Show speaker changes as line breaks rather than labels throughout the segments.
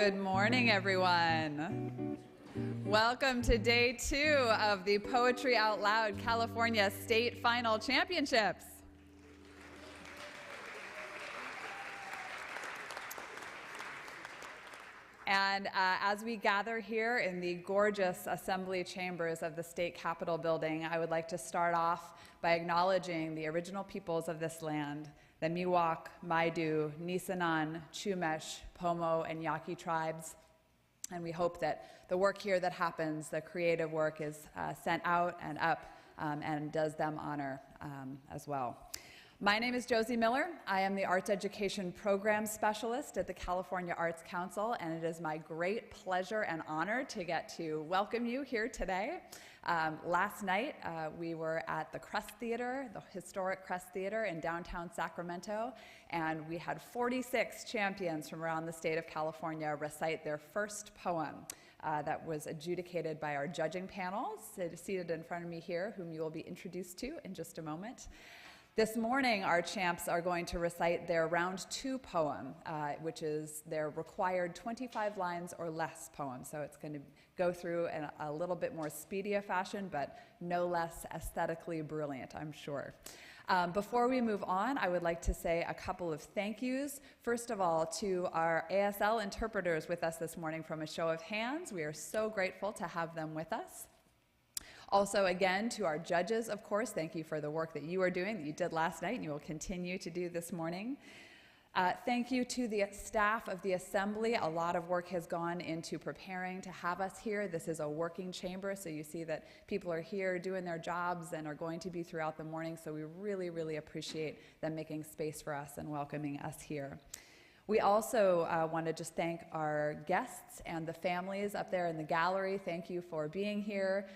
Good morning, everyone. Welcome to day 2 of the Poetry Out Loud California State Final Championships. And as we gather here in the gorgeous assembly chambers of the State Capitol building, I would like to start off by acknowledging the original peoples of this land, the Miwok, Maidu, Nisenan, Chumash, Pomo, and Yaqui tribes. And we hope that the work here that happens, the creative work, is sent out and up and does them honor as well. My name is Josie Miller. I am the Arts Education Program Specialist at the California Arts Council, and it is my great pleasure and honor to get to welcome you here today. Last night, we were at the Crest Theater, the historic Crest Theater in downtown Sacramento, and we had 46 champions from around the state of California recite their first poem that was adjudicated by our judging panel, seated in front of me here, whom you will be introduced to in just a moment. This morning, our champs are going to recite their round 2 poem, which is their required 25 lines or less poem. So it's going to go through in a little bit more speedy a fashion, but no less aesthetically brilliant, I'm sure. Before we move on, I would like to say a couple of thank yous. First of all, to our ASL interpreters with us this morning from a show of hands. We are so grateful to have them with us. Also, again, to our judges, of course, thank you for the work that you are doing, that you did last night, and you will continue to do this morning. Thank you to the staff of the Assembly. A lot of work has gone into preparing to have us here. This is a working chamber, so you see that people are here doing their jobs and are going to be throughout the morning, so we really, really appreciate them making space for us and welcoming us here. We also want to just thank our guests and the families up there in the gallery. Thank you for being here.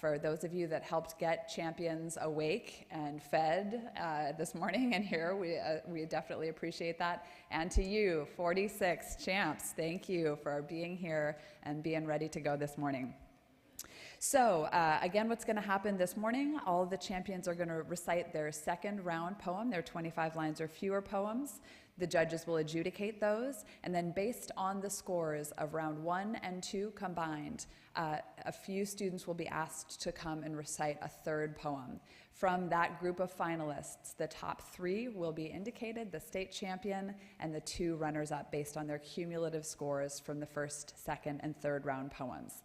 For those of you that helped get champions awake and fed this morning and here, we definitely appreciate that. And to you, 46 champs, thank you for being here and being ready to go this morning. So, again, what's going to happen this morning, all of the champions are going to recite their second round poem, their 25 lines or fewer poems. The judges will adjudicate those, and then based on the scores of round 1 and 2 combined, a few students will be asked to come and recite a third poem. From that group of finalists, the top 3 will be indicated, the state champion, and the 2 runners-up based on their cumulative scores from the first, second, and third round poems.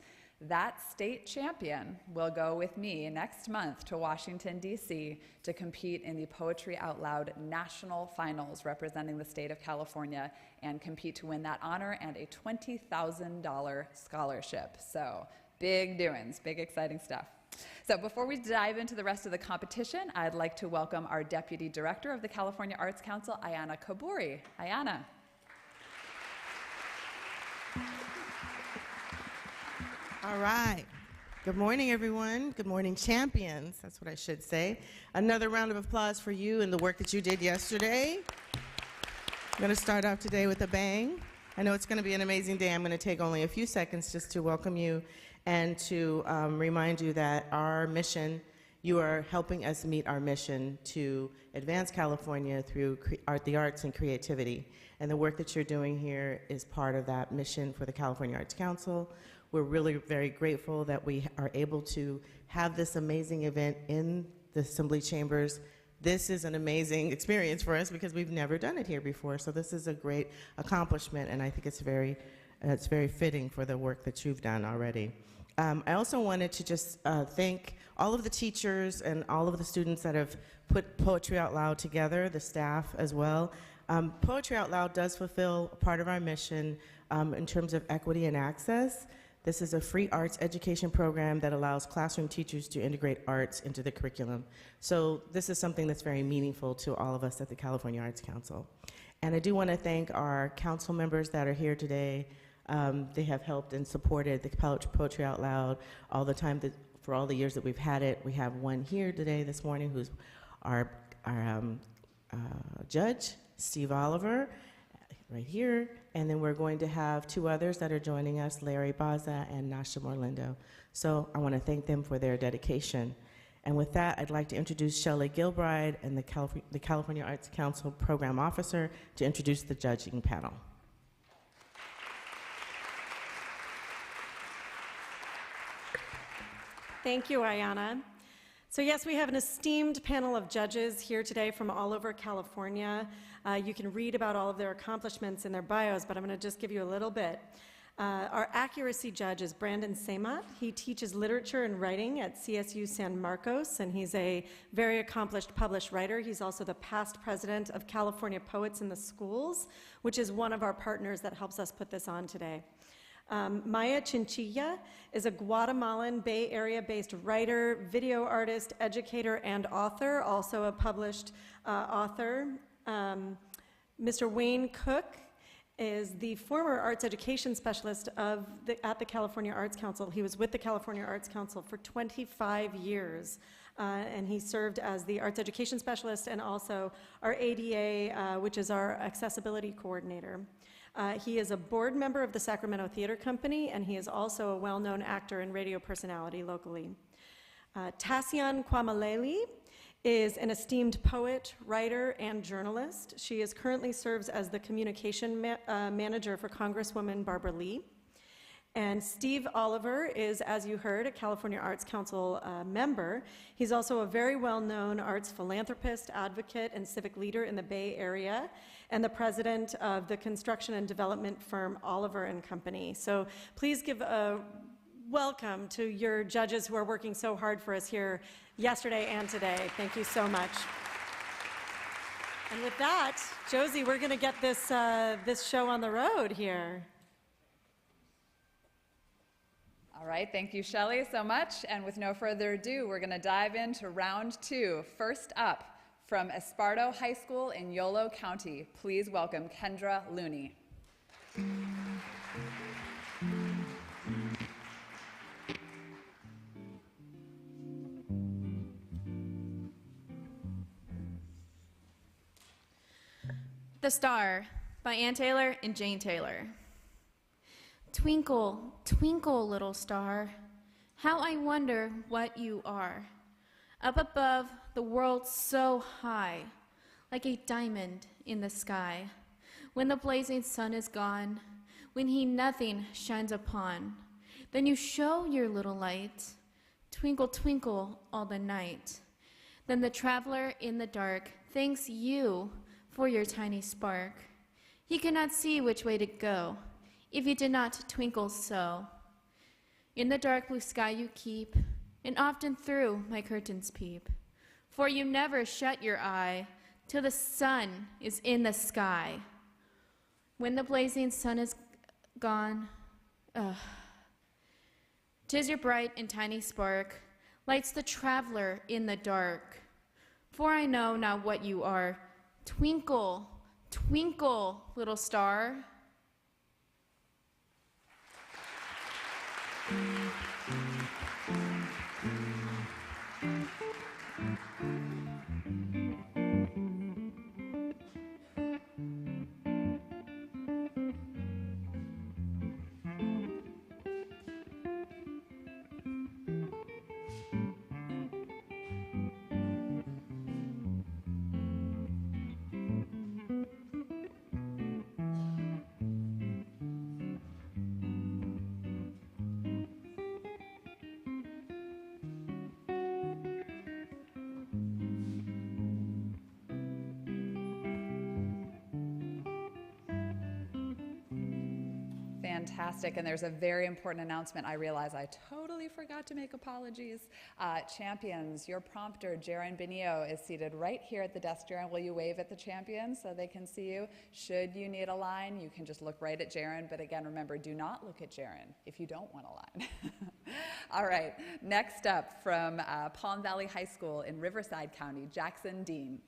That state champion will go with me next month to Washington, D.C. to compete in the Poetry Out Loud National Finals representing the state of California and compete to win that honor and a $20,000 scholarship. So big doings, big exciting stuff. So before we dive into the rest of the competition, I'd like to welcome our Deputy Director of the California Arts Council, Ayana Kaburi. Ayana.
All right. Good morning, everyone. Good morning, champions. That's what I should say. Another round of applause for you and the work that you did yesterday. I'm going to start off today with a bang. I know it's going to be an amazing day. I'm going to take only a few seconds just to welcome you and to remind you that our mission, you are helping us meet our mission to advance California through the arts and creativity. And the work that you're doing here is part of that mission for the California Arts Council. We're really very grateful that we are able to have this amazing event in the Assembly Chambers. This is an amazing experience for us because we've never done it here before. So this is a great accomplishment, and I think it's very fitting for the work that you've done already. I also wanted to just thank all of the teachers and all of the students that have put Poetry Out Loud together, the staff as well. Poetry Out Loud does fulfill part of our mission in terms of equity and access. This is a free arts education program that allows classroom teachers to integrate arts into the curriculum. So this is something that's very meaningful to all of us at the California Arts Council. And I do want to thank our council members that are here today. They have helped and supported the Poetry Out Loud all the time for all the years that we've had it. We have one here today this morning who's our judge, Steve Oliver, right here. And then we're going to have 2 others that are joining us, Larry Baza and Nasha Morlindo. So I want to thank them for their dedication. And with that, I'd like to introduce Shelley Gilbride and the California Arts Council Program Officer to introduce the judging panel.
Thank you, Ayanna. So yes, we have an esteemed panel of judges here today from all over California. You can read about all of their accomplishments in their bios, but I'm going to just give you a little bit. Our accuracy judge is Brandon Semat. He teaches literature and writing at CSU San Marcos, and he's a very accomplished published writer. He's also the past president of California Poets in the Schools, which is one of our partners that helps us put this on today. Maya Chinchilla is a Guatemalan Bay Area-based writer, video artist, educator, and author, also a published author. Mr. Wayne Cook is the former arts education specialist at the California Arts Council. He was with the California Arts Council for 25 years, and he served as the arts education specialist and also our ADA, which is our accessibility coordinator. He is a board member of the Sacramento Theater Company, and he is also a well-known actor and radio personality locally. Tassian Kwamaleli is an esteemed poet, writer, and journalist. She currently serves as the communication manager for Congresswoman Barbara Lee. And Steve Oliver is, as you heard, a California Arts Council member. He's also a very well-known arts philanthropist, advocate, and civic leader in the Bay Area, and the president of the construction and development firm Oliver and Company. So please give a welcome to your judges who are working so hard for us here yesterday and today. Thank you so much. And with that, Josie, we're going to get this, this show on the road here.
All right, thank you, Shelley, so much. And with no further ado, we're going to dive into round two. First up, from Esparto High School in Yolo County, please welcome Kendra Looney.
The Star by Ann Taylor and Jane Taylor. Twinkle, twinkle, little star, how I wonder what you are. Up above, the world so high, like a diamond in the sky. When the blazing sun is gone, when he nothing shines upon, then you show your little light, twinkle, twinkle all the night. Then the traveler in the dark thanks you for your tiny spark. He cannot see which way to go, if you did not twinkle so. In the dark blue sky you keep, and often through my curtains peep. For you never shut your eye till the sun is in the sky. When the blazing sun is gone, 'tis your bright and tiny spark lights the traveler in the dark. For I know not what you are. Twinkle, twinkle, little star.
Fantastic, and there's a very important announcement. I realize I totally forgot to make apologies. Champions, your prompter, Jaron Benio, is seated right here at the desk. Jaron, will you wave at the champions so they can see you? Should you need a line, you can just look right at Jaron, but again, remember, do not look at Jaron if you don't want a line. All right, next up from Palm Valley High School in Riverside County, Jackson Dean.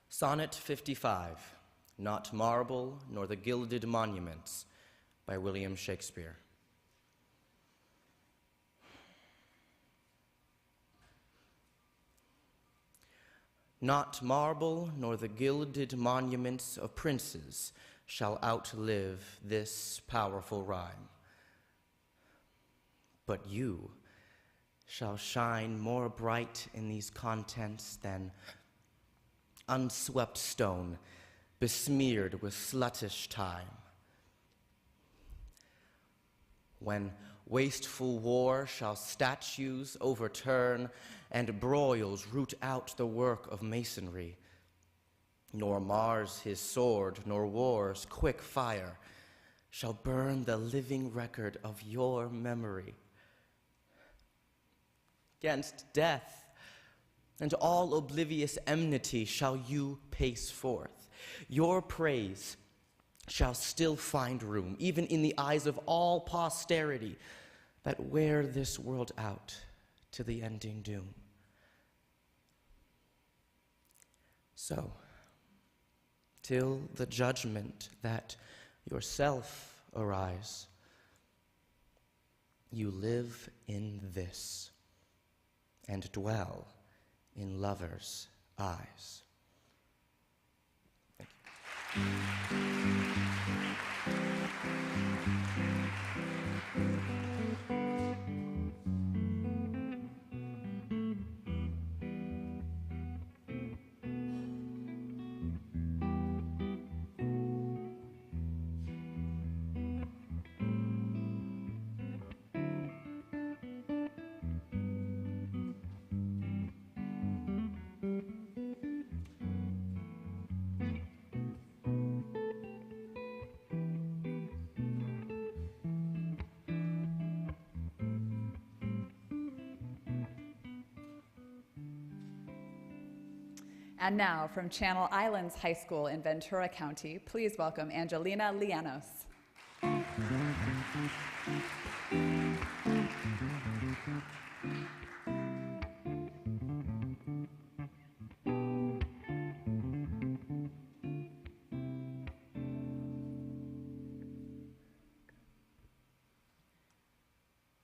Sonnet 55, Not Marble Nor the Gilded Monuments, by William Shakespeare. Not marble nor the gilded monuments of princes shall outlive this powerful rhyme. But you shall shine more bright in these contents than unswept stone besmeared with sluttish time. When wasteful war shall statues overturn and broils root out the work of masonry, nor Mars his sword, nor war's quick fire shall burn the living record of your memory. Against death and all oblivious enmity shall you pace forth. Your praise shall still find room, even in the eyes of all posterity that wear this world out to the ending doom. So, till the judgment that yourself arise, you live in this and dwell in lovers' eyes. Thank you.
And now, from Channel Islands High School in Ventura County, please welcome Angelina Llanos.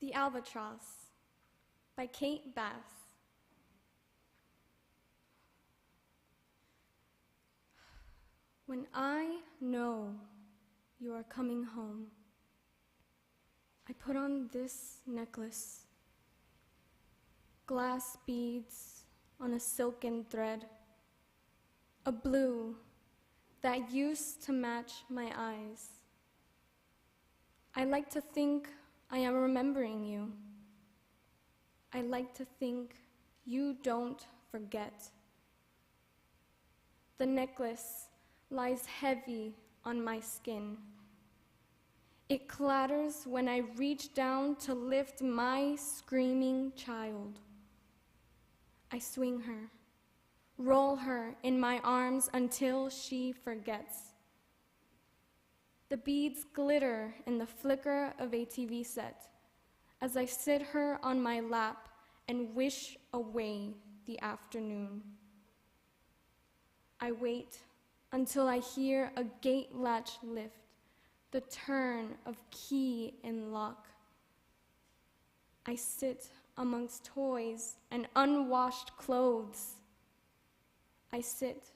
The Albatross by Kate Bass. When I know you are coming home, I put on this necklace, glass beads on a silken thread, a blue that used to match my eyes. I like to think I am remembering you. I like to think you don't forget. The necklace lies heavy on my skin. It clatters when I reach down to lift my screaming child. I swing her, roll her in my arms until she forgets. The beads glitter in the flicker of a TV set as I sit her on my lap and wish away the afternoon. I wait until I hear a gate latch lift, the turn of key in lock. I sit amongst toys and unwashed clothes. I sit,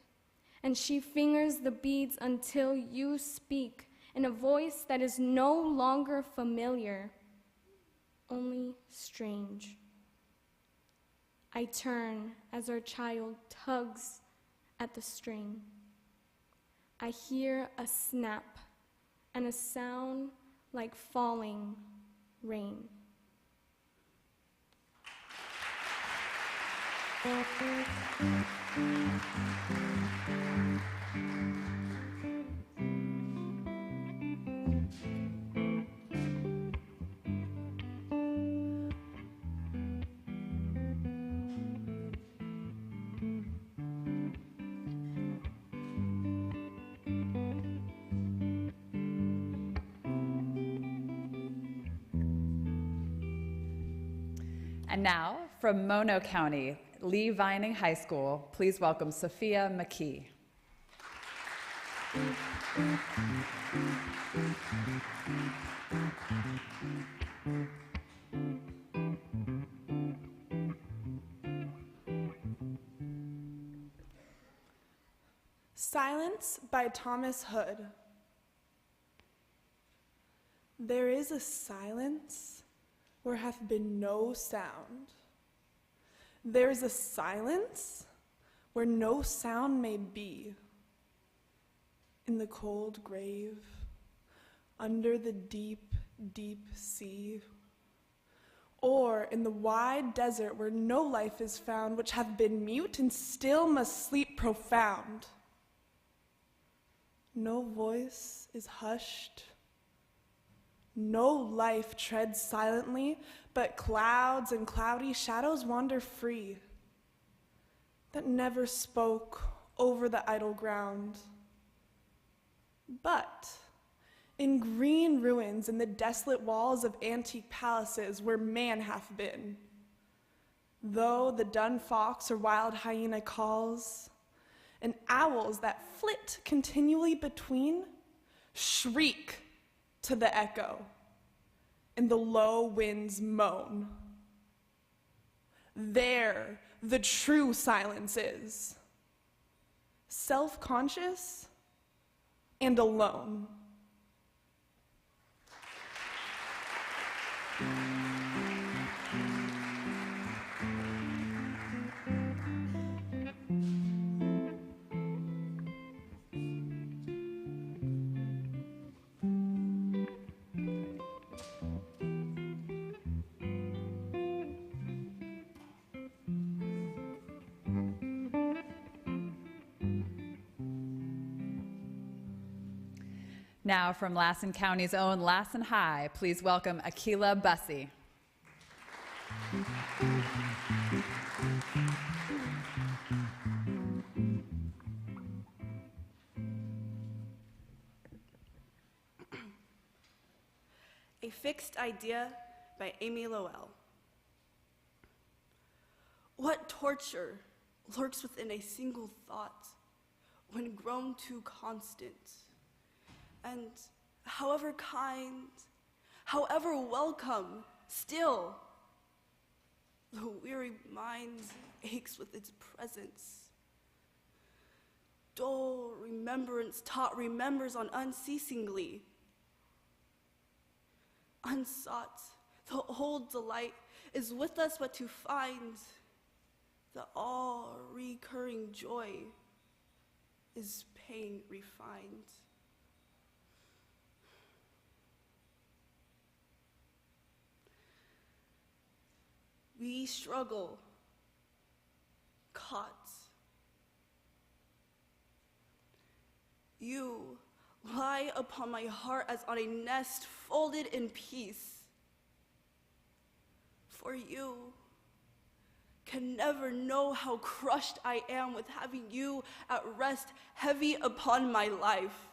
and she fingers the beads until you speak in a voice that is no longer familiar, only strange. I turn as our child tugs at the string. I hear a snap and a sound like falling rain.
And now, from Mono County, Lee Vining High School, please welcome Sophia McKee.
Silence by Thomas Hood. There is a silence where hath been no sound, There's a silence where no sound may be. In the cold grave, under the deep, deep sea, or in the wide desert where no life is found, which have been mute and still must sleep profound. No voice is hushed, no life treads silently, but clouds and cloudy shadows wander free, that never spoke over the idle ground. But in green ruins in the desolate walls of antique palaces where man hath been, though the dun fox or wild hyena calls, and owls that flit continually between shriek to the echo, and the low winds moan. There the true silence is, self-conscious and alone.
Now from Lassen County's own Lassen High, please welcome Akila Bussey.
A Fixed Idea by Amy Lowell. What torture lurks within a single thought when grown too constant? And however kind, however welcome, still, the weary mind aches with its presence. Dull remembrance taught remembers on unceasingly. Unsought, the old delight is with us but to find the all-recurring joy is pain refined. We struggle, caught. You lie upon my heart as on a nest folded in peace. For you can never know how crushed I am with having you at rest heavy upon my life.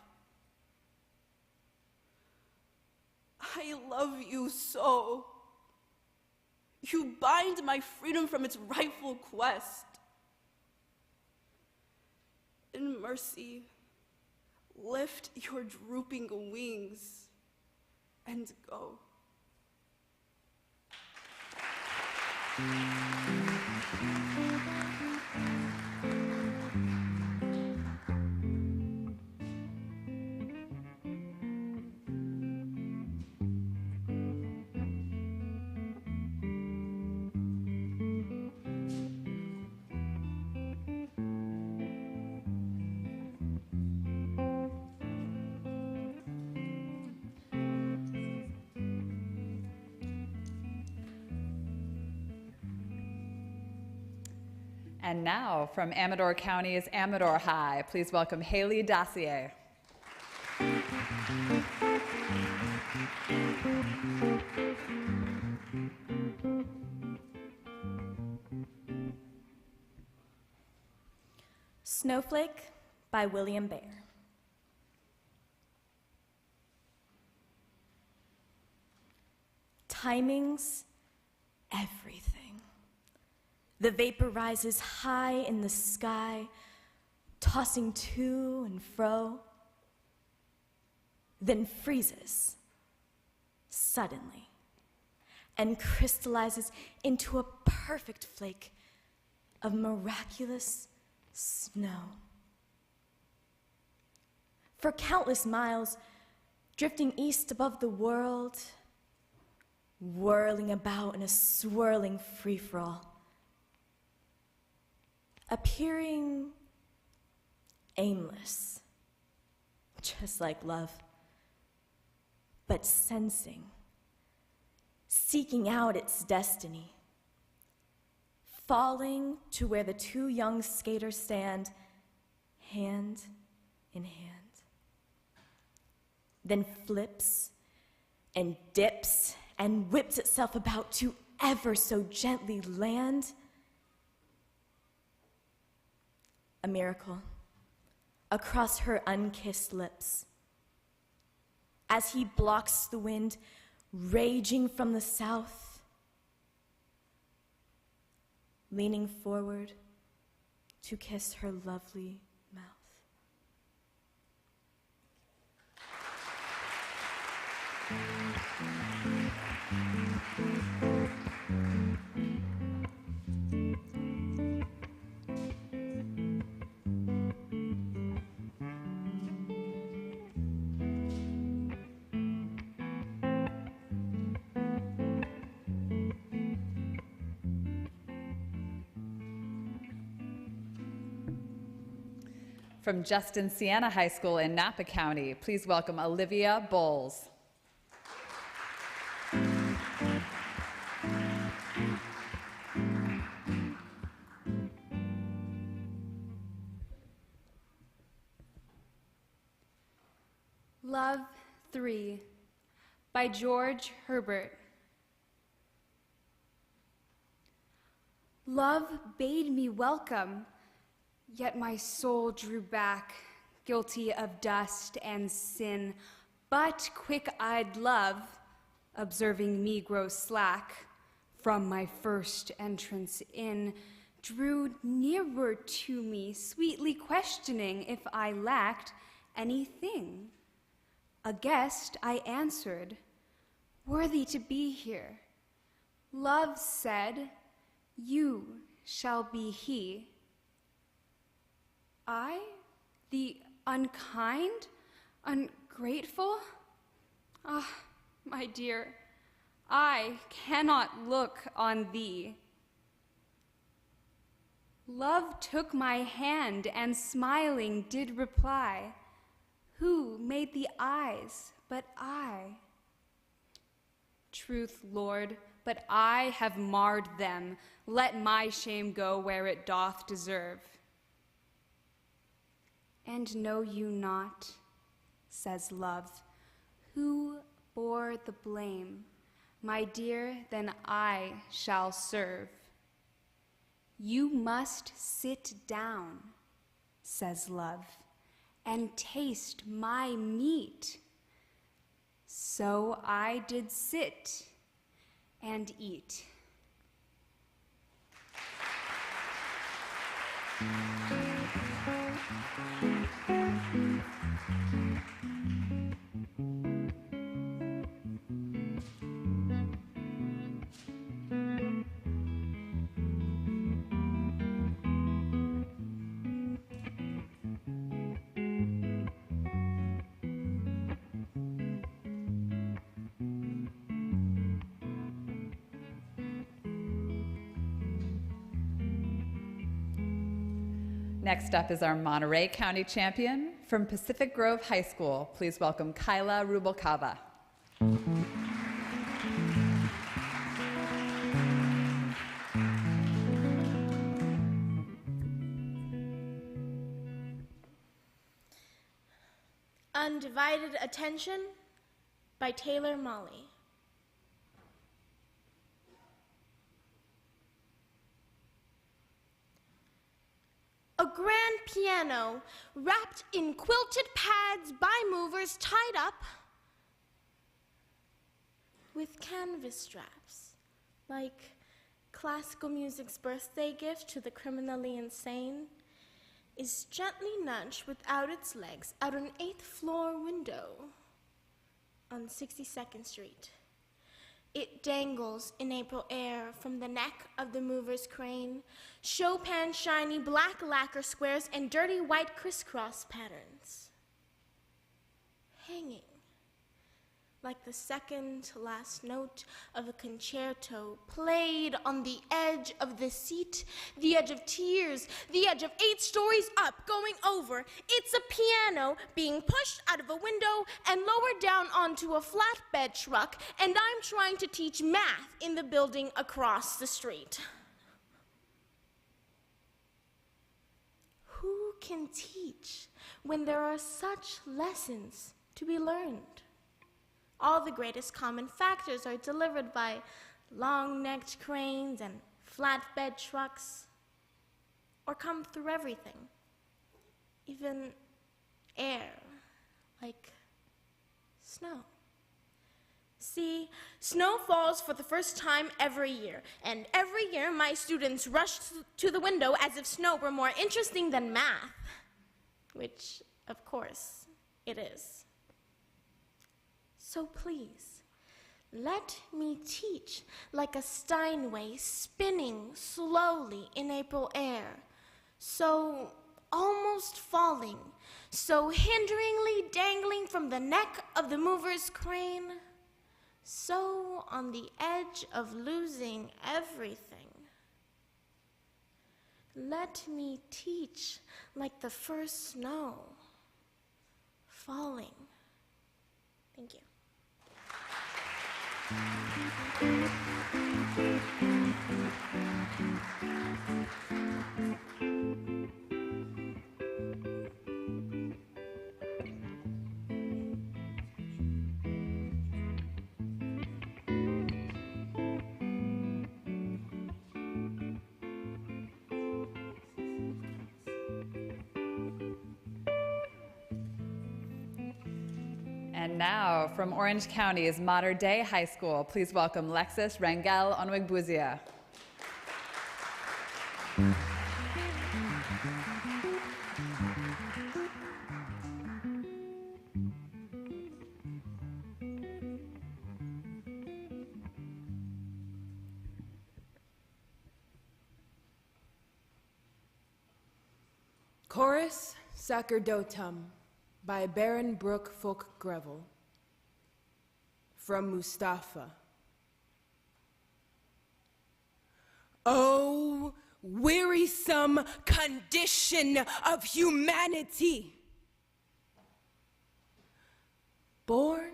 I love you so. You bind my freedom from its rightful quest. In mercy, lift your drooping wings and go.
And now, from Amador County's Amador High, please welcome Haley Dacier.
Snowflake by William Baer. Timing's everything. The vapor rises high in the sky, tossing to and fro, then freezes suddenly and crystallizes into a perfect flake of miraculous snow. For countless miles, drifting east above the world, whirling about in a swirling free-for-all, appearing aimless, just like love, but sensing, seeking out its destiny, falling to where the two young skaters stand, hand in hand, then flips and dips and whips itself about to ever so gently land. A miracle across her unkissed lips as he blocks the wind raging from the south, leaning forward to kiss her lovely mouth.
From Justin Siena High School in Napa County, please welcome Olivia Bowles.
Love 3 by George Herbert. Love bade me welcome, yet my soul drew back, guilty of dust and sin. But quick-eyed love, observing me grow slack, from my first entrance in, drew nearer to me, sweetly questioning if I lacked anything. A guest, I answered, worthy to be here. Love said, you shall be he. I, the unkind, ungrateful? Ah, my dear, I cannot look on thee. Love took my hand and smiling did reply, who made the eyes but I? Truth, Lord, but I have marred them. Let my shame go where it doth deserve. And know you not, says love, who bore the blame? My dear, then I shall serve. You must sit down, says love, and taste my meat. So I did sit and eat.
Next up is our Monterey County champion from Pacific Grove High School. Please welcome Kyla Rubalcava.
Undivided Attention by Taylor Molly. A grand piano wrapped in quilted pads by movers tied up with canvas straps, like classical music's birthday gift to the criminally insane, is gently nudged without its legs out an 8th floor window on 62nd Street. It dangles in April air from the neck of the mover's crane, Chopin's shiny black lacquer squares and dirty white crisscross patterns. Hanging like the second to last note of a concerto played on the edge of the seat, the edge of tears, the edge of 8 stories up, going over. It's a piano being pushed out of a window and lowered down onto a flatbed truck, and I'm trying to teach math in the building across the street. Who can teach when there are such lessons to be learned? All the greatest common factors are delivered by long-necked cranes and flatbed trucks, or come through everything, even air, like snow. See, snow falls for the first time every year, and every year my students rush to the window as if snow were more interesting than math, which, of course, it is. So please, let me teach like a Steinway spinning slowly in April air, so almost falling, so hinderingly dangling from the neck of the mover's crane, so on the edge of losing everything. Let me teach like the first snow falling. Thank you.
And now, from Orange County's Mater Dei High School, please welcome Lexus Rangel Onwegbuzia.
Chorus Sacerdotum by Baron Brooke Folk Greville. From Mustafa. Oh, wearisome condition of humanity! Born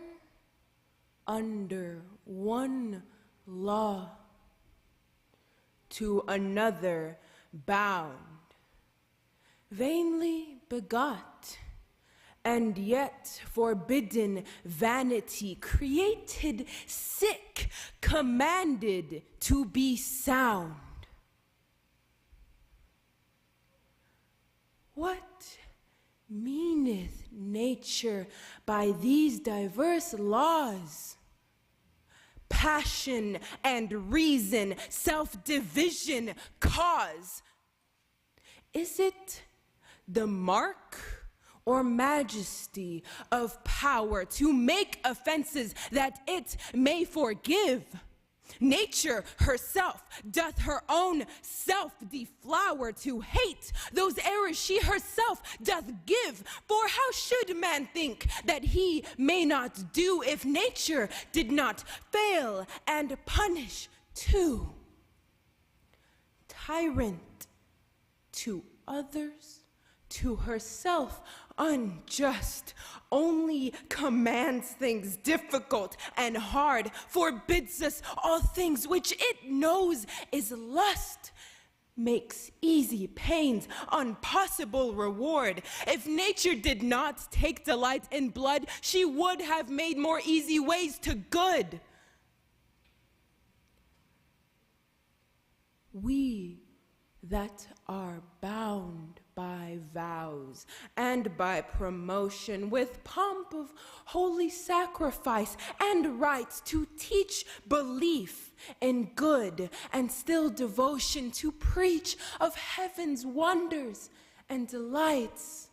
under one law, to another bound, vainly begot, and yet forbidden vanity, created sick, commanded to be sound. What meaneth nature by these diverse laws? Passion and reason, self-division, cause. Is it the mark or majesty of power to make offenses that it may forgive? Nature herself doth her own self deflower to hate those errors she herself doth give. For how should man think that he may not do if nature did not fail and punish too? Tyrant to others, to herself unjust, only commands things difficult and hard, forbids us all things which it knows is lust, makes easy pains impossible reward. If nature did not take delight in blood, she would have made more easy ways to good. We that are bound by vows and by promotion, with pomp of holy sacrifice and rites, to teach belief in good and still devotion, to preach of heaven's wonders and delights.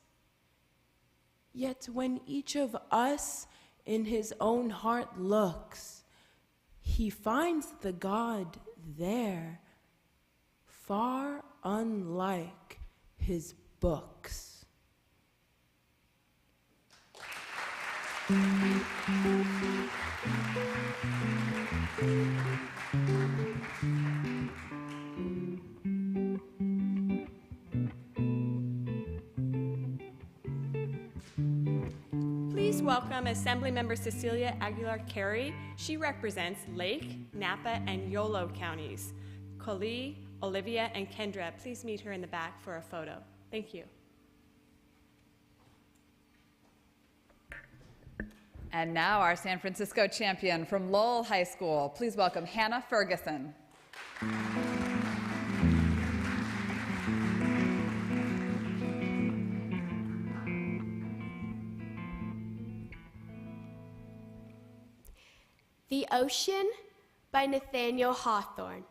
Yet when each of us in his own heart looks, he finds the God there, far unlike his books.
Please welcome Assemblymember Cecilia Aguilar-Carey. She represents Lake, Napa, and Yolo counties. Colleen, Olivia, and Kendra, please meet her in the back for a photo. Thank you.
And now our San Francisco champion from Lowell High School. Please welcome Hannah Ferguson.
The Ocean by Nathaniel Hawthorne.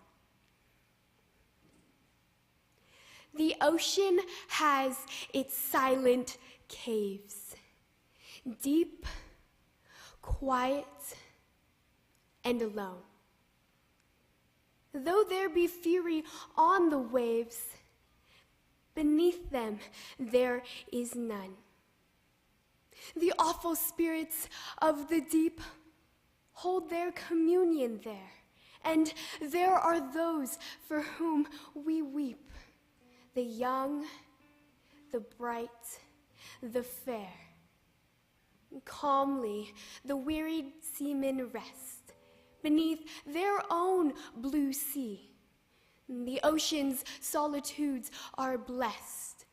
The ocean has its silent caves, deep, quiet, and alone. Though there be fury on the waves, beneath them there is none. The awful spirits of the deep hold their communion there, and there are those for whom we weep, the young, the bright, the fair. Calmly the wearied seamen rest beneath their own blue sea. The ocean's solitudes are blessed,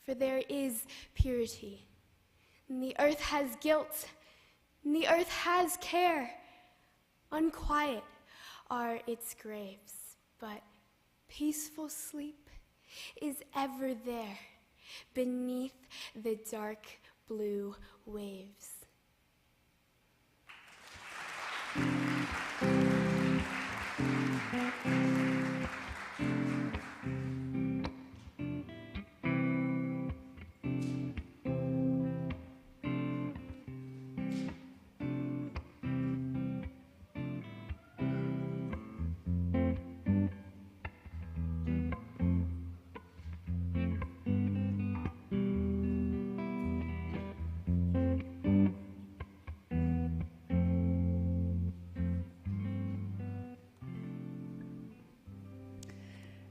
for there is purity. The earth has guilt, the earth has care. Unquiet are its graves, but peaceful sleep is ever there beneath the dark blue waves.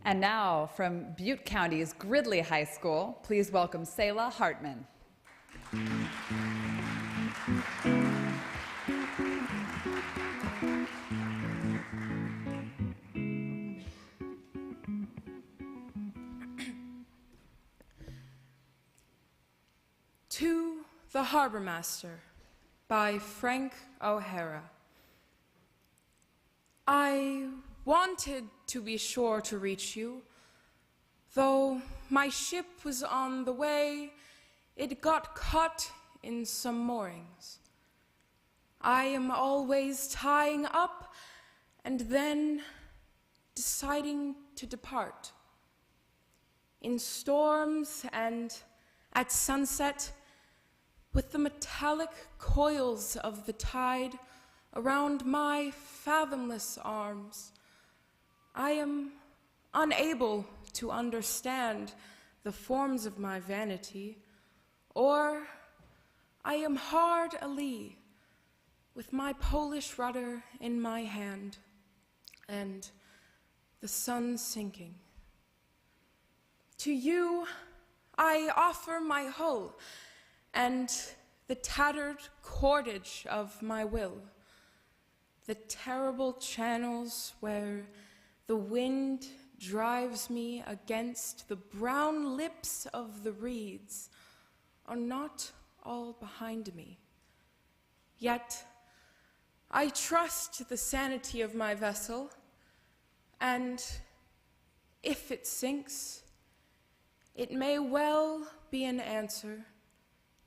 And now, from Butte County's Gridley High School, please welcome Cassie La Hartman.
To the Harbor Master by Frank O'Hara. I wanted to be sure to reach you, though my ship was on the way, it got caught in some moorings. I am always tying up and then deciding to depart. In storms and at sunset, with the metallic coils of the tide around my fathomless arms, I am unable to understand the forms of my vanity, or I am hard alee with my Polish rudder in my hand and the sun sinking. To you I offer my hull and the tattered cordage of my will, the terrible channels where the wind drives me against the brown lips of the reeds are not all behind me. Yet I trust the sanity of my vessel, and if it sinks, it may well be an answer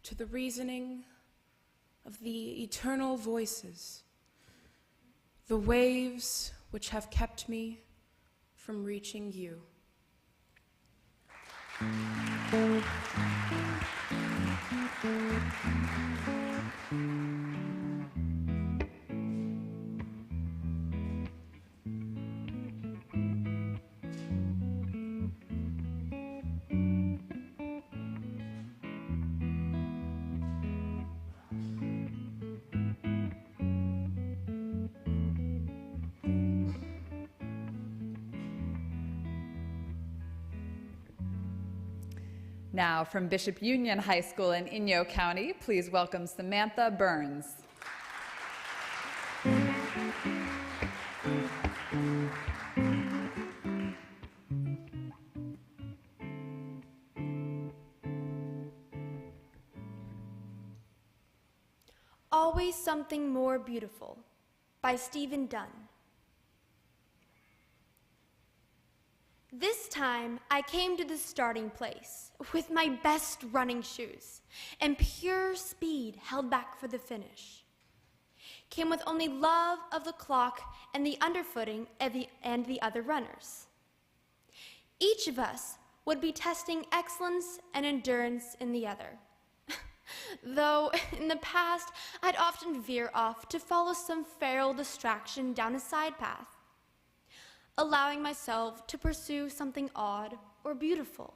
to the reasoning of the eternal voices, the waves which have kept me from reaching you.
Now, from Bishop Union High School in Inyo County, please welcome Samantha Burns.
Always Something More Beautiful by Stephen Dunn. This time, I came to the starting place with my best running shoes and pure speed held back for the finish. Came with only love of the clock and the underfooting and the other runners. Each of us would be testing excellence and endurance in the other. Though in the past, I'd often veer off to follow some feral distraction down a side path, allowing myself to pursue something odd or beautiful,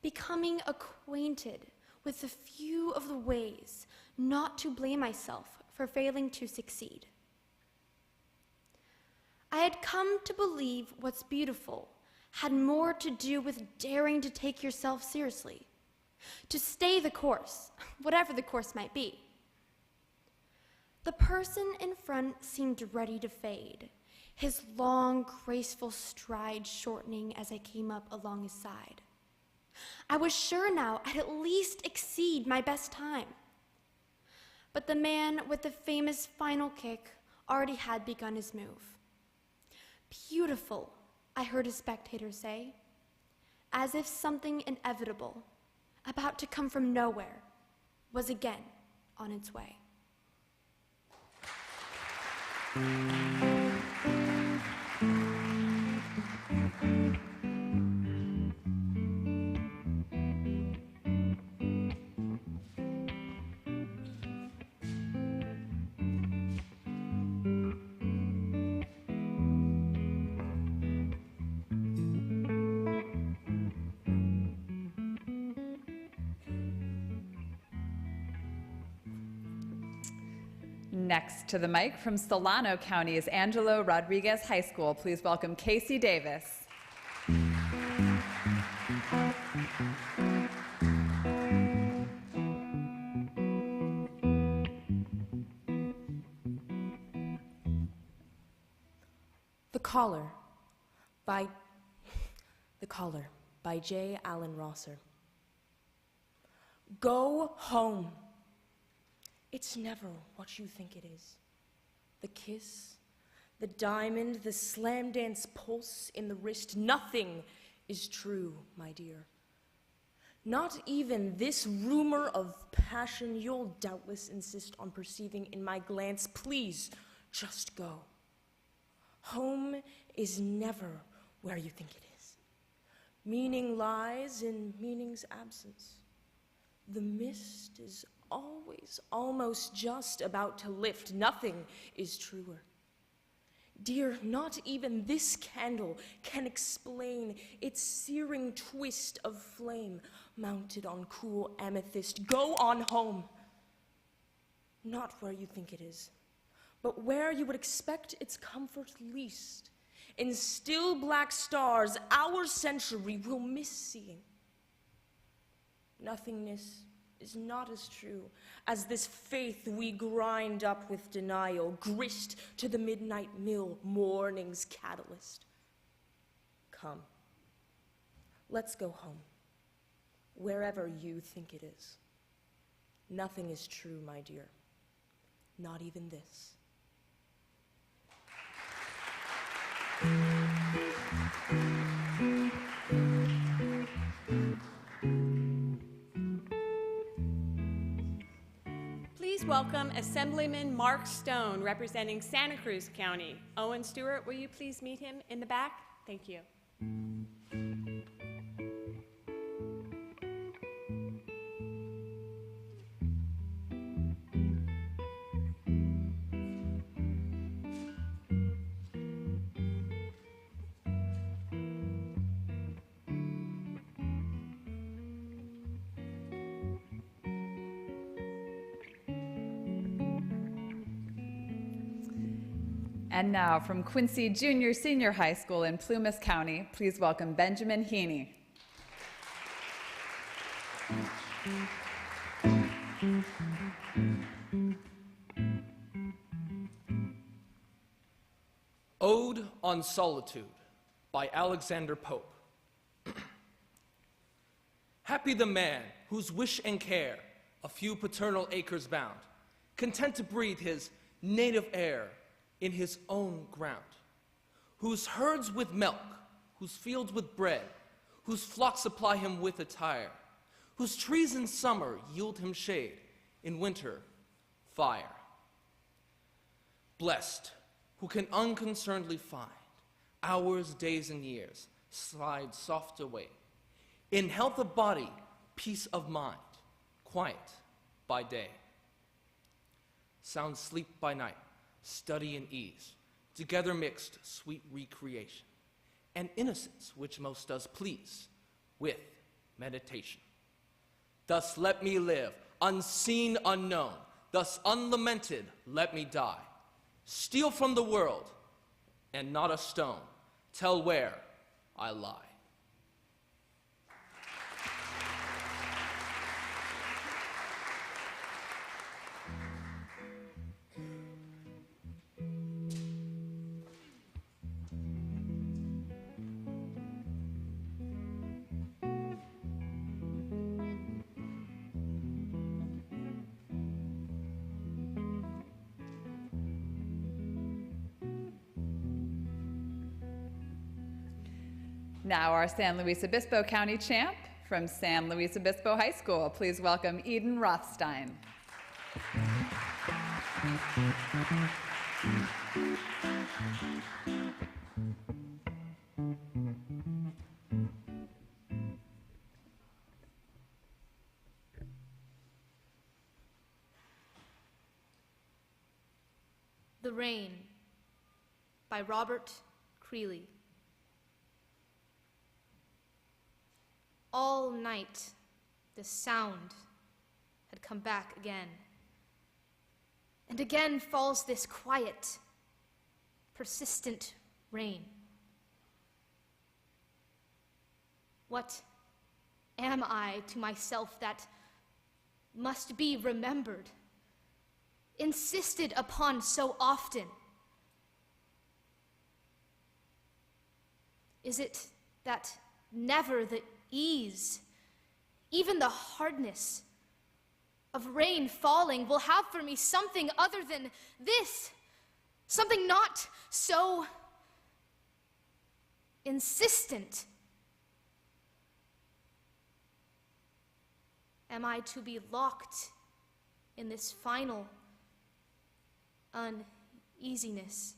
becoming acquainted with a few of the ways not to blame myself for failing to succeed. I had come to believe what's beautiful had more to do with daring to take yourself seriously, to stay the course, whatever the course might be. The person in front seemed ready to fade, his long, graceful stride shortening as I came up along his side. I was sure now I'd at least exceed my best time. But the man with the famous final kick already had begun his move. Beautiful, I heard a spectator say, as if something inevitable, about to come from nowhere, was again on its way.
Next to the mic from Solano County is Angelo Rodriguez High School. Please welcome Casey Davis.
The Caller by J. Allen Rosser. Go home. It's never what you think it is. The kiss, the diamond, the slam dance pulse in the wrist, nothing is true, my dear. Not even this rumor of passion you'll doubtless insist on perceiving in my glance. Please, just go. Home is never where you think it is. Meaning lies in meaning's absence. The mist is always almost just about to lift. Nothing is truer. Dear, not even this candle can explain its searing twist of flame mounted on cool amethyst. Go on home. Not where you think it is, but where you would expect its comfort least. In still black stars, our century will miss seeing. Nothingness is not as true as this faith we grind up with denial, grist to the midnight mill, morning's catalyst. Come, let's go home, wherever you think it is. Nothing is true, my dear, not even this.
Please welcome Assemblyman Mark Stone, representing Santa Cruz County. Owen Stewart, will you please meet him in the back? Thank you.
And now from Quincy Junior Senior High School in Plumas County, please welcome Benjamin Heaney.
Ode on Solitude by Alexander Pope. Happy the man whose wish and care a few paternal acres bound, content to breathe his native air in his own ground, whose herds with milk, whose fields with bread, whose flocks supply him with attire, whose trees in summer yield him shade, in winter, fire. Blessed, who can unconcernedly find hours, days, and years slide soft away, in health of body, peace of mind, quiet by day. Sound sleep by night, study and ease, together mixed sweet recreation, and innocence which most does please, with meditation. Thus let me live, unseen, unknown, thus unlamented let me die. Steal from the world, and not a stone tell where I lie.
Now our San Luis Obispo County champ from San Luis Obispo High School. Please welcome Eden Rothstein.
The Rain by Robert Creeley. All night, the sound had come back again. And again falls this quiet, persistent rain. What am I to myself that must be remembered, insisted upon so often? Is it that never the ease, even the hardness of rain falling will have for me something other than this, something not so insistent? Am I to be locked in this final uneasiness?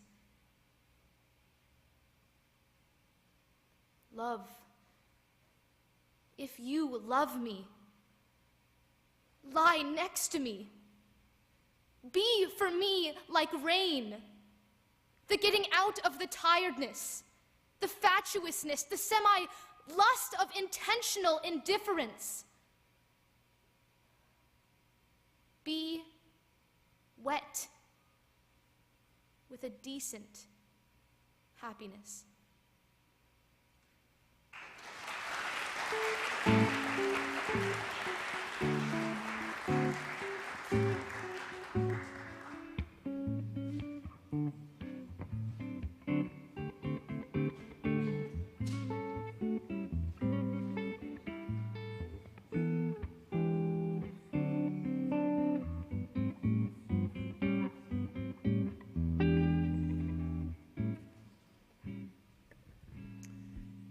Love, if you love me, lie next to me. Be for me like rain, the getting out of the tiredness, the fatuousness, the semi-lust of intentional indifference. Be wet with a decent happiness.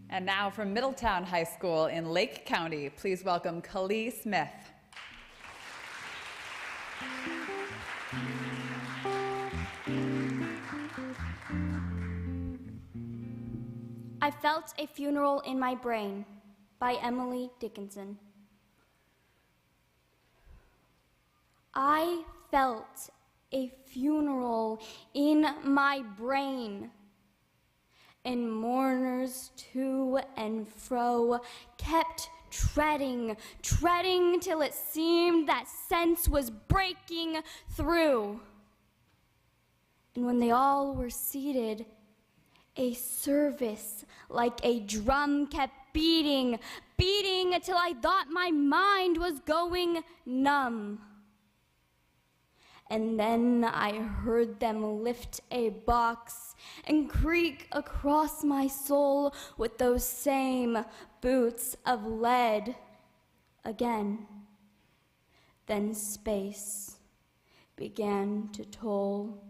And now from Middletown High School in Lake County, please welcome Kali Smith.
I Felt a Funeral in My Brain by Emily Dickinson. I felt a funeral in my brain, and mourners to and fro kept treading till it seemed that sense was breaking through. And when they all were seated, A service like a drum kept beating, beating until I thought my mind was going numb. And then I heard them lift a box and creak across my soul with those same boots of lead again. Then space began to toll,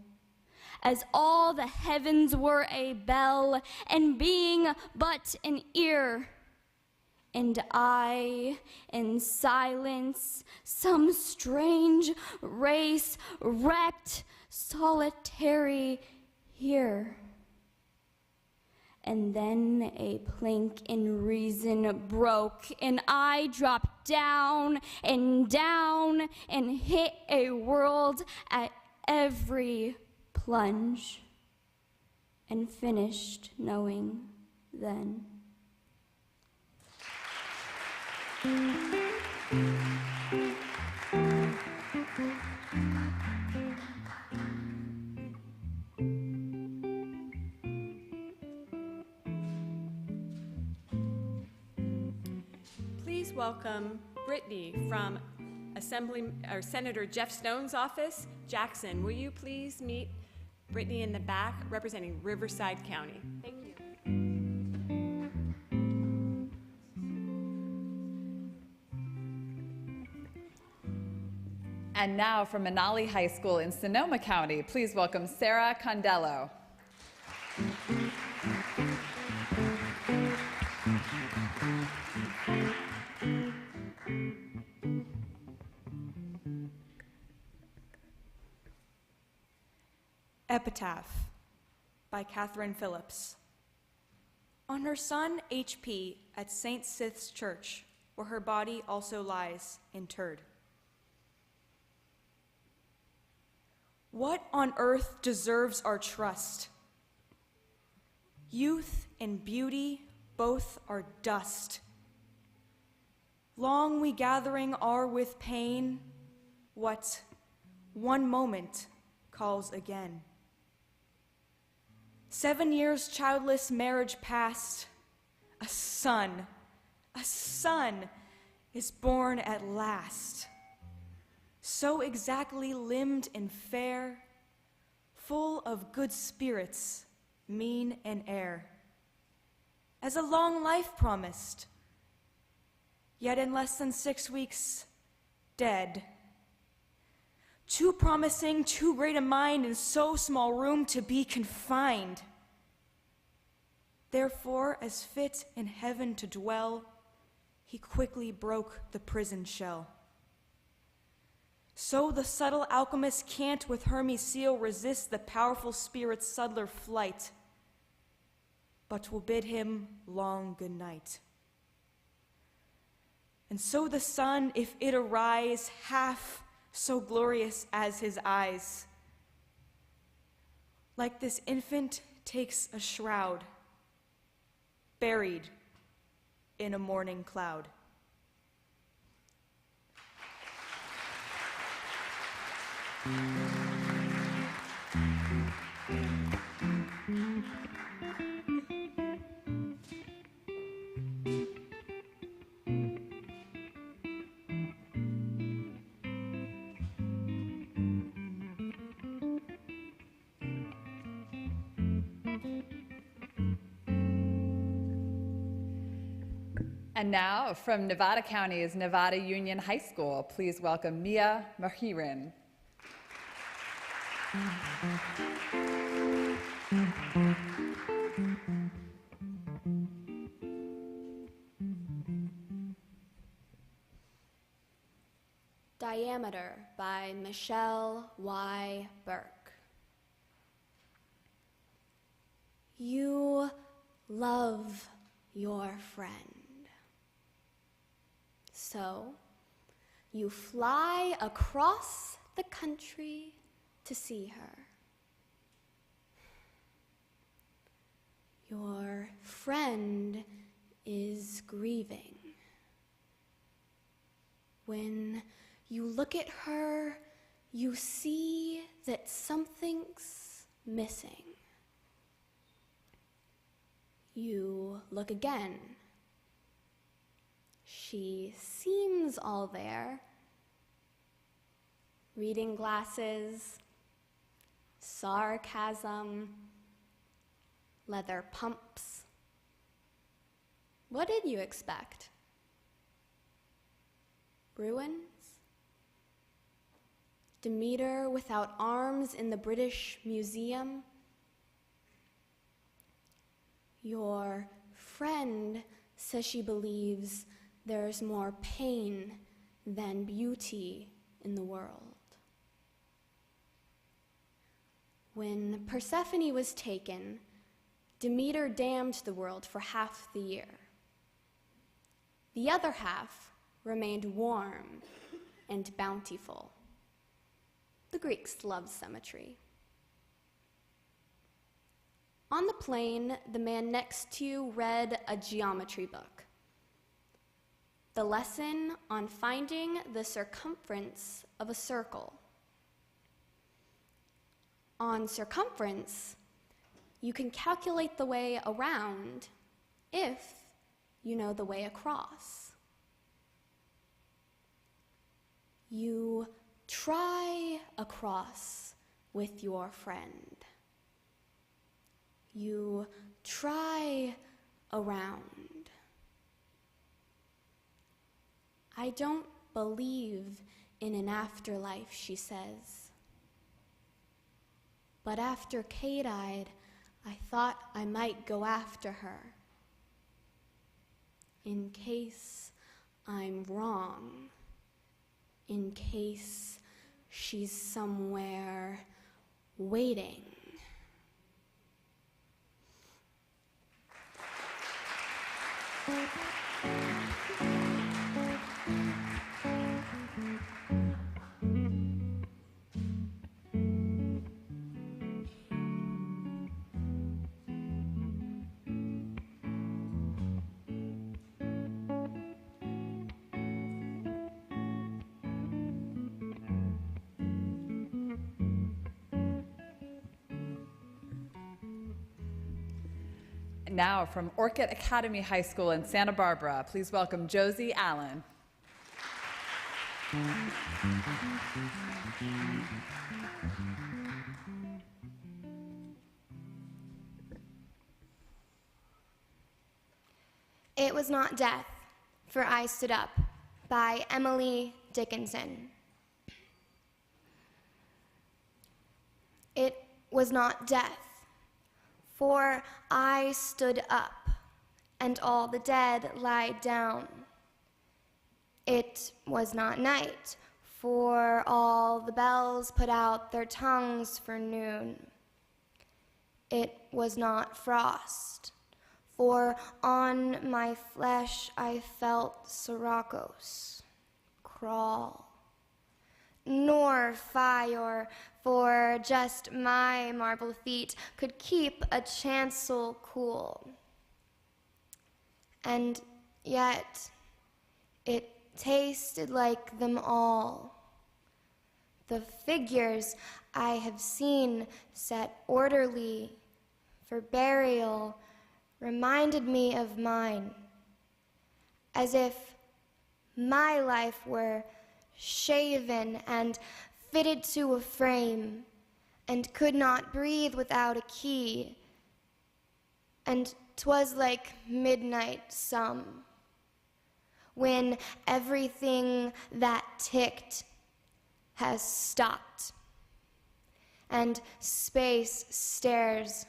as all the heavens were a bell, and being but an ear. And I, in silence, some strange race wrecked, solitary here. And then a plank in reason broke, and I dropped down and hit a world at every plunge, and finished knowing then.
Please welcome Brittany from Senator Jeff Stone's office. Jackson, will you please meet Brittany in the back, representing Riverside County? Thank you.
And now from Manali High School in Sonoma County, please welcome Sarah Condello.
Epitaph by Katherine Phillips. On her son H.P. at St. Sith's Church, where her body also lies interred. What on earth deserves our trust? Youth and beauty both are dust. Long we gathering are with pain, what one moment calls again. 7 years childless marriage past, a son is born at last. So exactly limbed and fair, full of good spirits, mien and air, as a long life promised, yet in less than 6 weeks, dead. Too promising, too great a mind, in so small room to be confined. Therefore, as fit in heaven to dwell, he quickly broke the prison shell. So the subtle alchemist can't with Hermes' seal resist the powerful spirit's subtler flight, but will bid him long good night. And so the sun, if it arise, half so glorious as his eyes, like this infant takes a shroud, buried in a morning cloud.
And now, from Nevada County's Nevada Union High School, please welcome Mia Mahirin.
Diameter by Michelle Y. Burke. You love your friend. So, you fly across the country to see her. Your friend is grieving. When you look at her, you see that something's missing. You look again. She seems all there. Reading glasses, sarcasm, leather pumps. What did you expect? Ruins? Demeter without arms in the British Museum? Your friend says she believes there's more pain than beauty in the world. When Persephone was taken, Demeter damned the world for half the year. The other half remained warm and bountiful. The Greeks loved symmetry. On the plane, the man next to you read a geometry book. The lesson on finding the circumference of a circle. On circumference, you can calculate the way around if you know the way across. You try across with your friend. You try around. I don't believe in an afterlife, she says. But after Kay died, I thought I might go after her. In case I'm wrong. In case she's somewhere waiting.
Now from Orchid Academy High School in Santa Barbara, please welcome Josie Allen.
It Was Not Death, for I Stood Up, by Emily Dickinson. It was not death, for I stood up, and all the dead lied down. It was not night, for all the bells put out their tongues for noon. It was not frost, for on my flesh I felt Sirocco's crawl. Nor fire, for just my marble feet could keep a chancel cool. And yet it tasted like them all. The figures I have seen set orderly for burial reminded me of mine, as if my life were shaven and fitted to a frame, and could not breathe without a key. And 'twas like midnight some, when everything that ticked has stopped, and space stares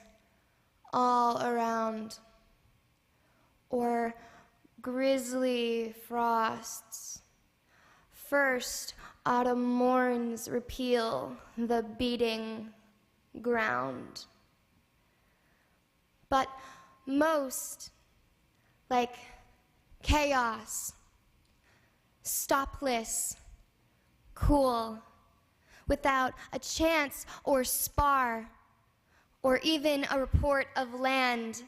all around, or grisly frosts. First, autumn morns repeal the beating ground. But most, like chaos, stopless, cool, without a chance or spar, or even a report of land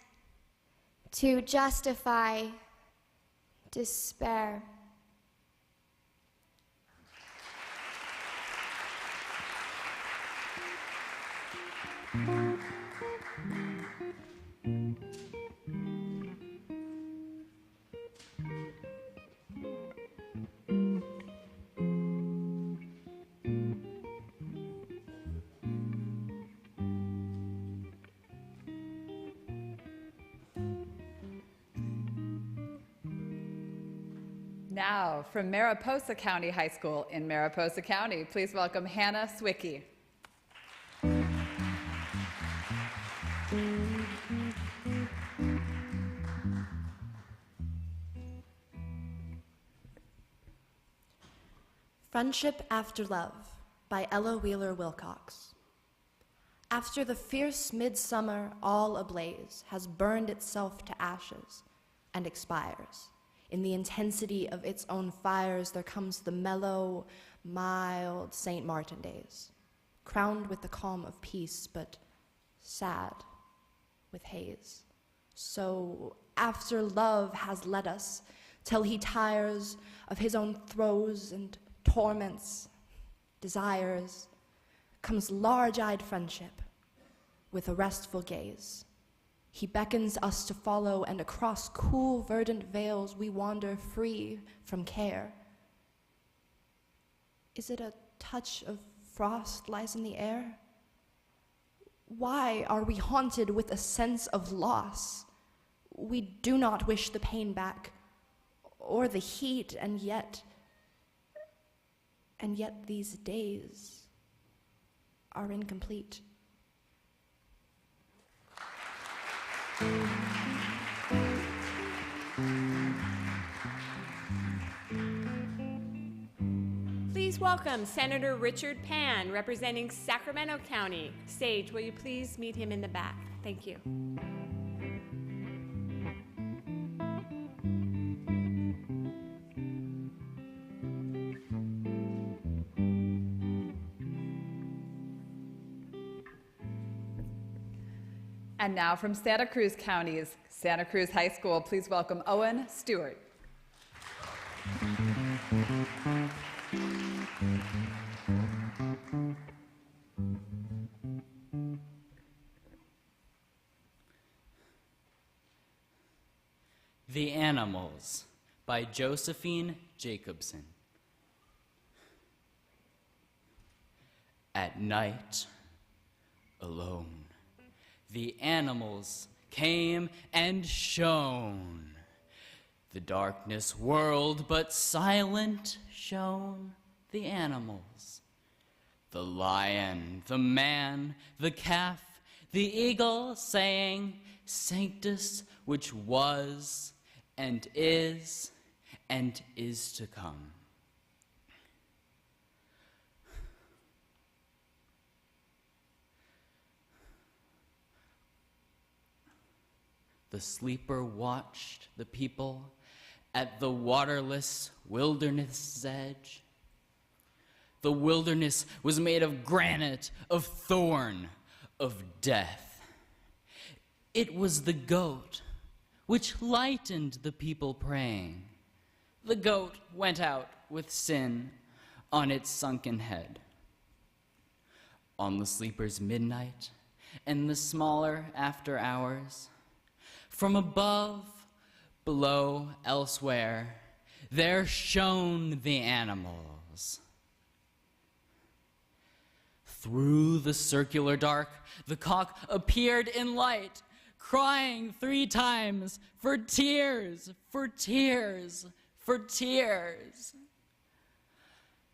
to justify despair.
Now, from Mariposa County High School in Mariposa County, please welcome Hannah Swicky.
Friendship After Love by Ella Wheeler Wilcox. After the fierce midsummer all ablaze has burned itself to ashes and expires, in the intensity of its own fires there comes the mellow, mild St. Martin days, crowned with the calm of peace, but sad with haze. So after love has led us, till he tires of his own throes and torments, desires, comes large-eyed friendship with a restful gaze. He beckons us to follow, and across cool, verdant vales we wander free from care. Is it a touch of frost lies in the air? Why are we haunted with a sense of loss? We do not wish the pain back, or the heat, and yet these days are incomplete.
Please welcome Senator Richard Pan, representing Sacramento County. Sage, will you please meet him in the back? Thank you.
And now from Santa Cruz County's Santa Cruz High School, please welcome Owen Stewart.
The Animals by Josephine Jacobson. At night, alone, the animals came and shone. The darkness whirled, but silent shone the animals. The lion, the man, the calf, the eagle sang Sanctus, which was and is to come. The sleeper watched the people at the waterless wilderness' edge. The wilderness was made of granite, of thorn, of death. It was the goat which lightened the people praying. The goat went out with sin on its sunken head. On the sleeper's midnight and the smaller after hours, from above, below, elsewhere, there shone the animals. Through the circular dark, the cock appeared in light, crying 3 times, for tears, for tears, for tears.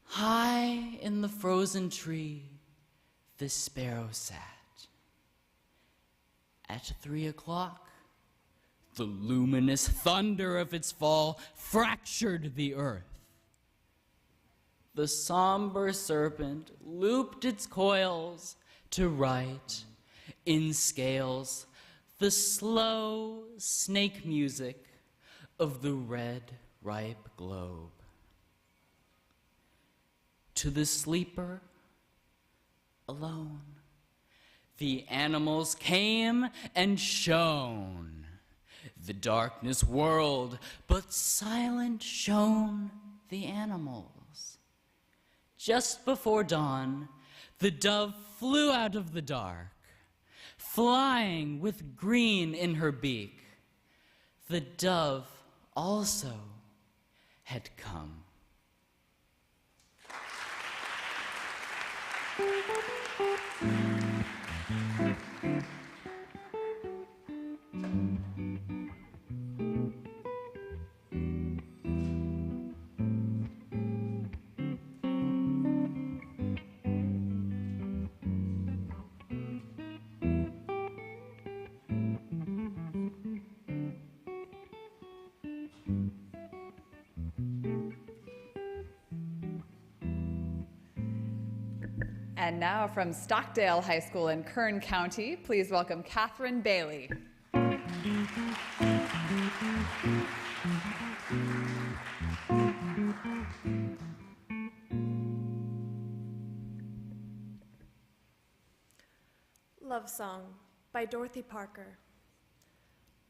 High in the frozen tree, the sparrow sat. At 3 o'clock, the luminous thunder of its fall fractured the earth. The somber serpent looped its coils to write in scales the slow snake music of the red, ripe globe. To the sleeper alone, the animals came and shone. The darkness whirled, but silent shone the animals. Just before dawn, the dove flew out of the dark, flying with green in her beak. The dove also had come.
And now from Stockdale High School in Kern County, please welcome Catherine Bailey.
Love Song by Dorothy Parker.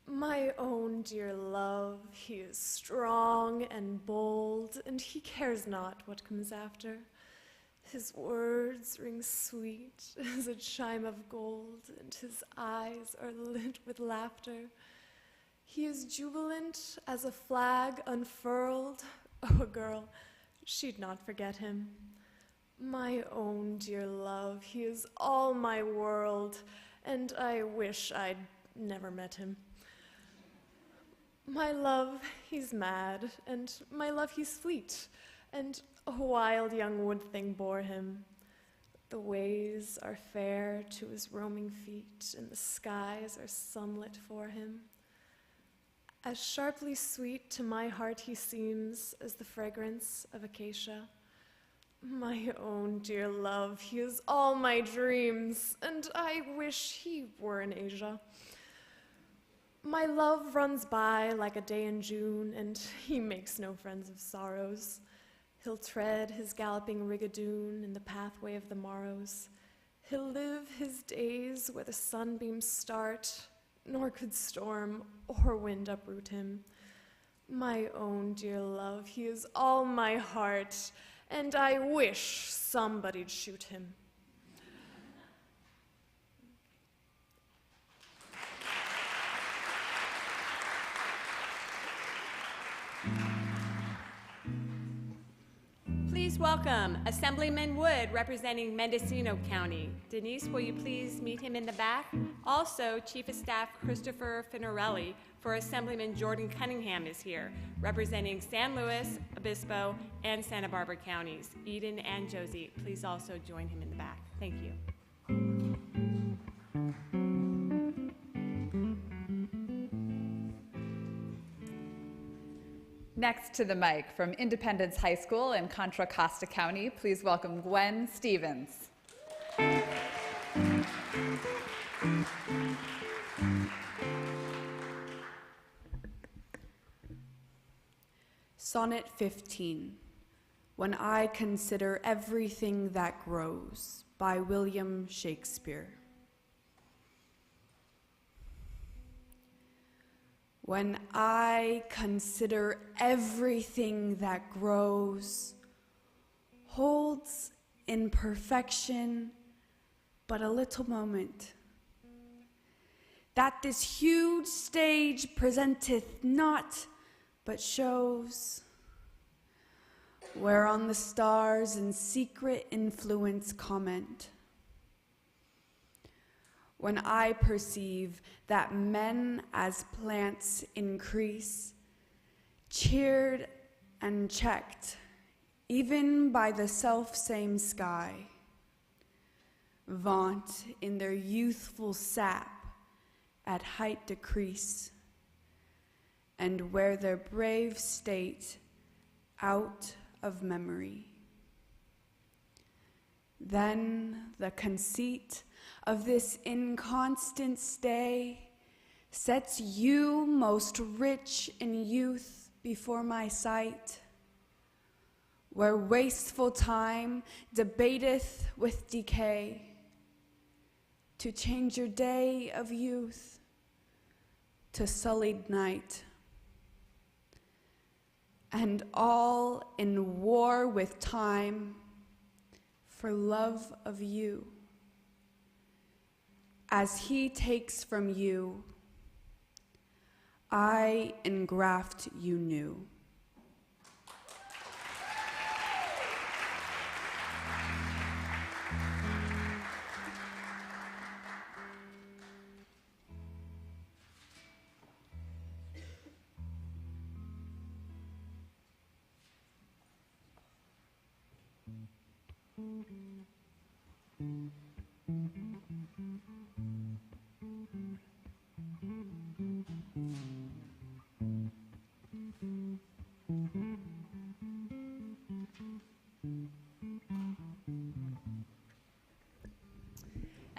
My own dear love, he is strong and bold, and he cares not what comes after. His words ring sweet as a chime of gold, and his eyes are lit with laughter. He is jubilant as a flag unfurled. Oh, a girl, she'd not forget him. My own dear love, he is all my world, and I wish I'd never met him. My love, he's mad, and my love, he's fleet, and a wild young wood thing bore him. The ways are fair to his roaming feet, and the skies are sunlit for him. As sharply sweet to my heart he seems as the fragrance of acacia. My own dear love, he is all my dreams, and I wish he were in Asia. My love runs by like a day in June, and he makes no friends of sorrows. He'll tread his galloping rigadoon in the pathway of the morrows. He'll live his days where the sunbeams start, nor could storm or wind uproot him. My own dear love, he is all my heart, and I wish somebody'd shoot him.
Please welcome Assemblyman Wood representing Mendocino County. Denise, will you please meet him in the back? Also, Chief of Staff Christopher Finarelli for Assemblyman Jordan Cunningham is here, representing San Luis, Obispo, and Santa Barbara counties. Eden and Josie, please also join him in the back. Thank you.
Next to the mic from Independence High School in Contra Costa County, please welcome Gwen Stevens.
Sonnet 15, When I Consider Everything That Grows, by William Shakespeare. When I consider everything that grows, holds in perfection but a little moment, that this huge stage presenteth not, but shows, whereon the stars in secret influence comment. When I perceive that men as plants increase, cheered and checked, even by the self-same sky, vaunt in their youthful sap at height decrease, and wear their brave state out of memory. Then the conceit of this inconstant stay sets you most rich in youth before my sight, where wasteful time debateth with decay, to change your day of youth to sullied night, and all in war with time for love of you, as he takes from you, I engraft you new.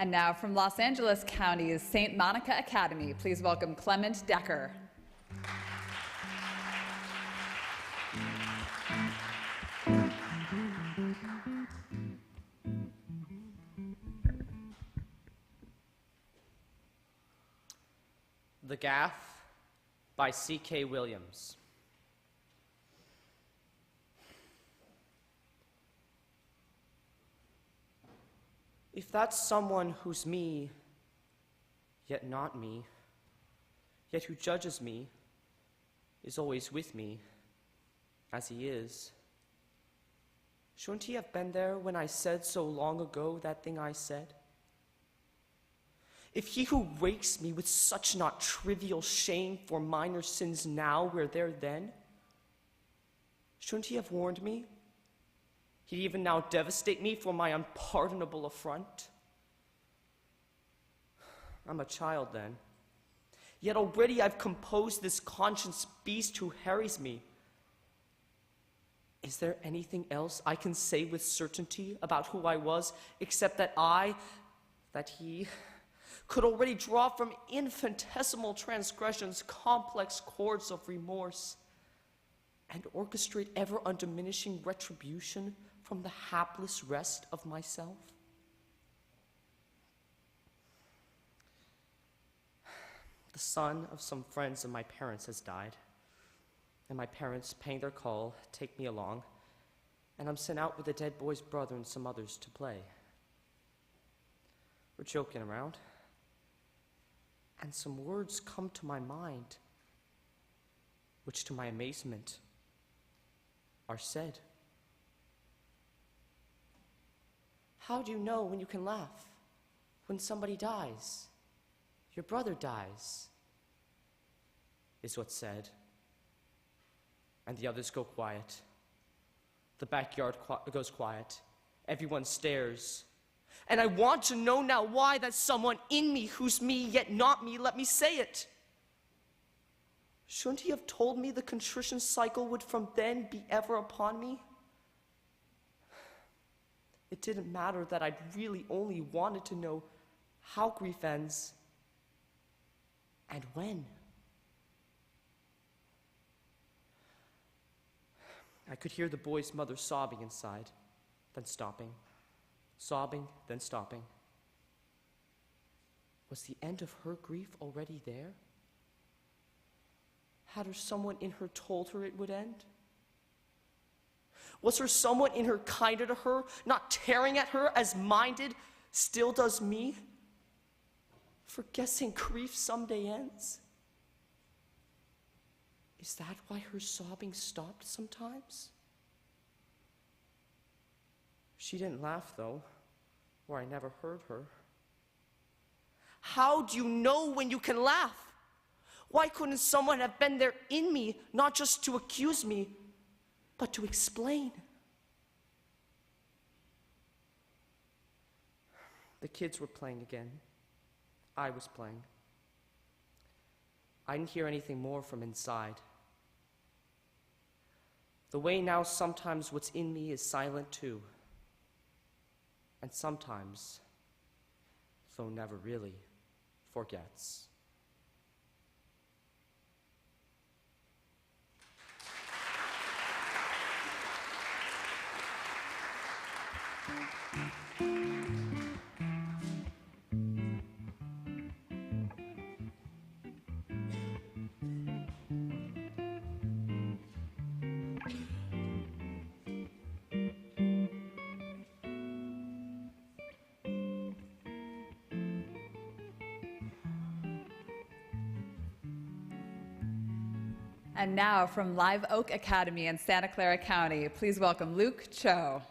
And now from Los Angeles County's St. Monica Academy, please welcome Clement Decker.
The Gaff by C.K. Williams. If that's someone who's me, yet not me, yet who judges me, is always with me, as he is, shouldn't he have been there when I said so long ago that thing I said? If he who rakes me with such not trivial shame for minor sins now were there then, shouldn't he have warned me? He'd even now devastate me for my unpardonable affront. I'm a child then, yet already I've composed this conscience beast who harries me. Is there anything else I can say with certainty about who I was, except that he could already draw from infinitesimal transgressions complex chords of remorse, and orchestrate ever undiminishing retribution from the hapless rest of myself? The son of some friends of my parents has died, and my parents, paying their call, take me along, and I'm sent out with the dead boy's brother and some others to play. We're joking around, and some words come to my mind, which to my amazement are said. How do you know when you can laugh? When somebody dies? Your brother dies, is what's said. And the others go quiet. The backyard goes quiet. Everyone stares. And I want to know now why that someone in me who's me yet not me let me say it. Shouldn't he have told me the contrition cycle would from then be ever upon me? It didn't matter that I'd really only wanted to know how grief ends and when. I could hear the boy's mother sobbing inside, then stopping. Sobbing, then stopping. Was the end of her grief already there? Had her someone in her told her it would end? Was her someone in her kinder to her, not tearing at her as mine did still does me? For guessing grief someday ends? Is that why her sobbing stopped sometimes? She didn't laugh, though, or I never heard her. How do you know when you can laugh? Why couldn't someone have been there in me, not just to accuse me, but to explain? The kids were playing again. I was playing. I didn't hear anything more from inside. The way now sometimes what's in me is silent too. And sometimes, though never really, forgets.
And now from Live Oak Academy in Santa Clara County, please welcome Luke Cho.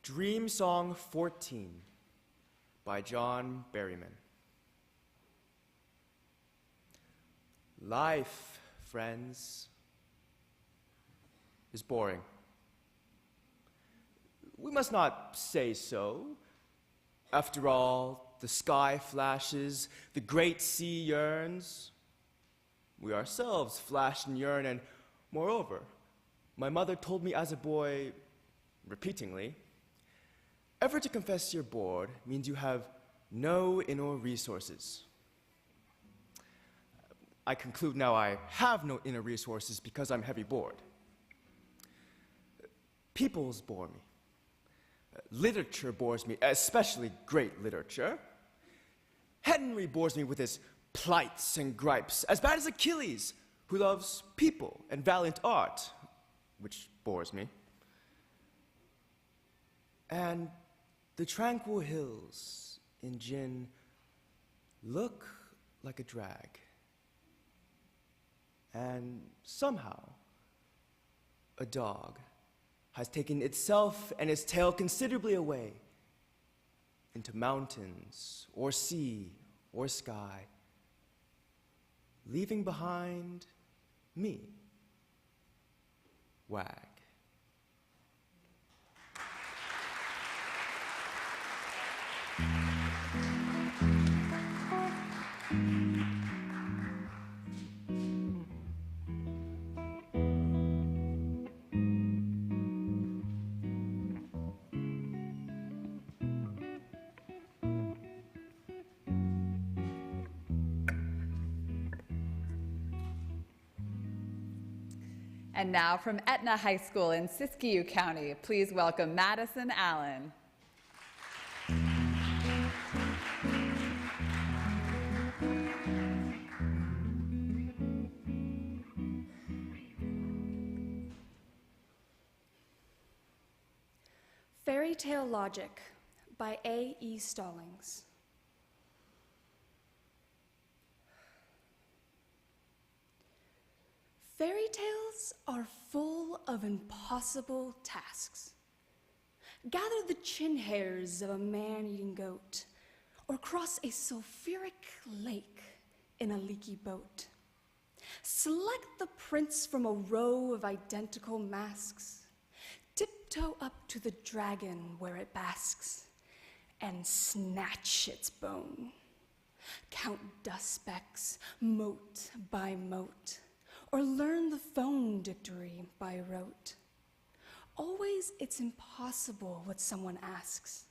Dream Song 14 by John Berryman. Life, friends, is boring. We must not say so. After all, the sky flashes, the great sea yearns. We ourselves flash and yearn, and moreover, my mother told me as a boy, repeatingly, ever to confess you're bored means you have no inner resources. I conclude now I have no inner resources because I'm heavy bored. Peoples bore me. Literature bores me, especially great literature. Henry bores me with his plights and gripes, as bad as Achilles, who loves people and valiant art, which bores me. And the tranquil hills in Gin look like a drag. And somehow, a dog has taken itself and its tail considerably away into mountains or sea or sky, leaving behind me, Wag.
And now from Etna High School in Siskiyou County, please welcome Madison Allen.
Fairy Tale Logic by A.E. Stallings. Fairy tales are full of impossible tasks. Gather the chin hairs of a man-eating goat, or cross a sulfuric lake in a leaky boat. Select the prince from a row of identical masks. Tiptoe up to the dragon where it basks, and snatch its bone. Count dust specks, mote by mote, or learn the phone dictionary by rote. Always it's impossible what someone asks.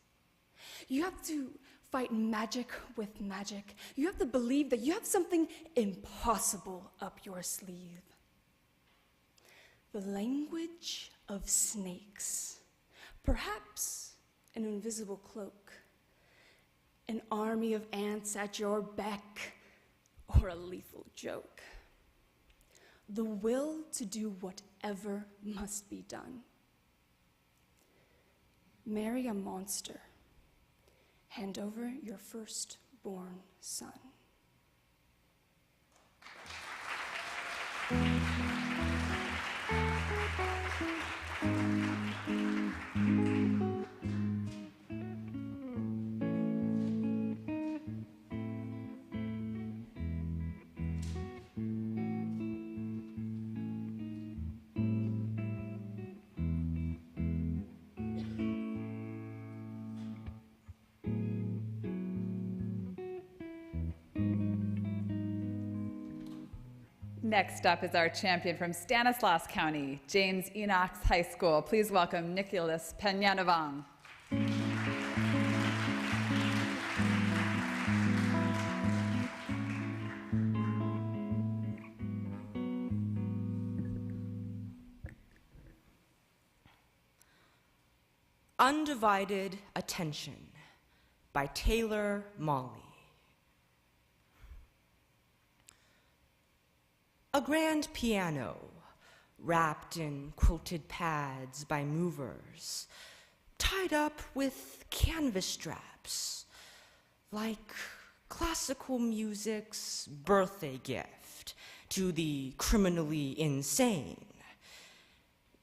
You have to fight magic with magic. You have to believe that you have something impossible up your sleeve. The language of snakes, perhaps an invisible cloak, an army of ants at your beck, or a lethal joke. The will to do whatever must be done. Marry a monster. Hand over your firstborn son.
Next up is our champion from Stanislaus County, James Enochs High School. Please welcome Nicholas Penyanavang.
Undivided Attention by Taylor Molly. A grand piano, wrapped in quilted pads by movers, tied up with canvas straps, like classical music's birthday gift to the criminally insane,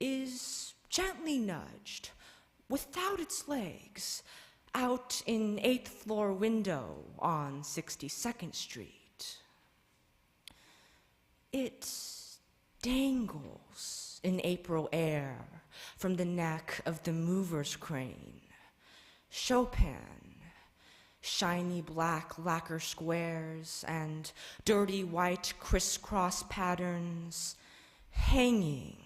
is gently nudged, without its legs, out in 8th floor window on 62nd Street. It dangles in April air from the neck of the mover's crane. Chopin,
shiny black lacquer squares and dirty white crisscross patterns hanging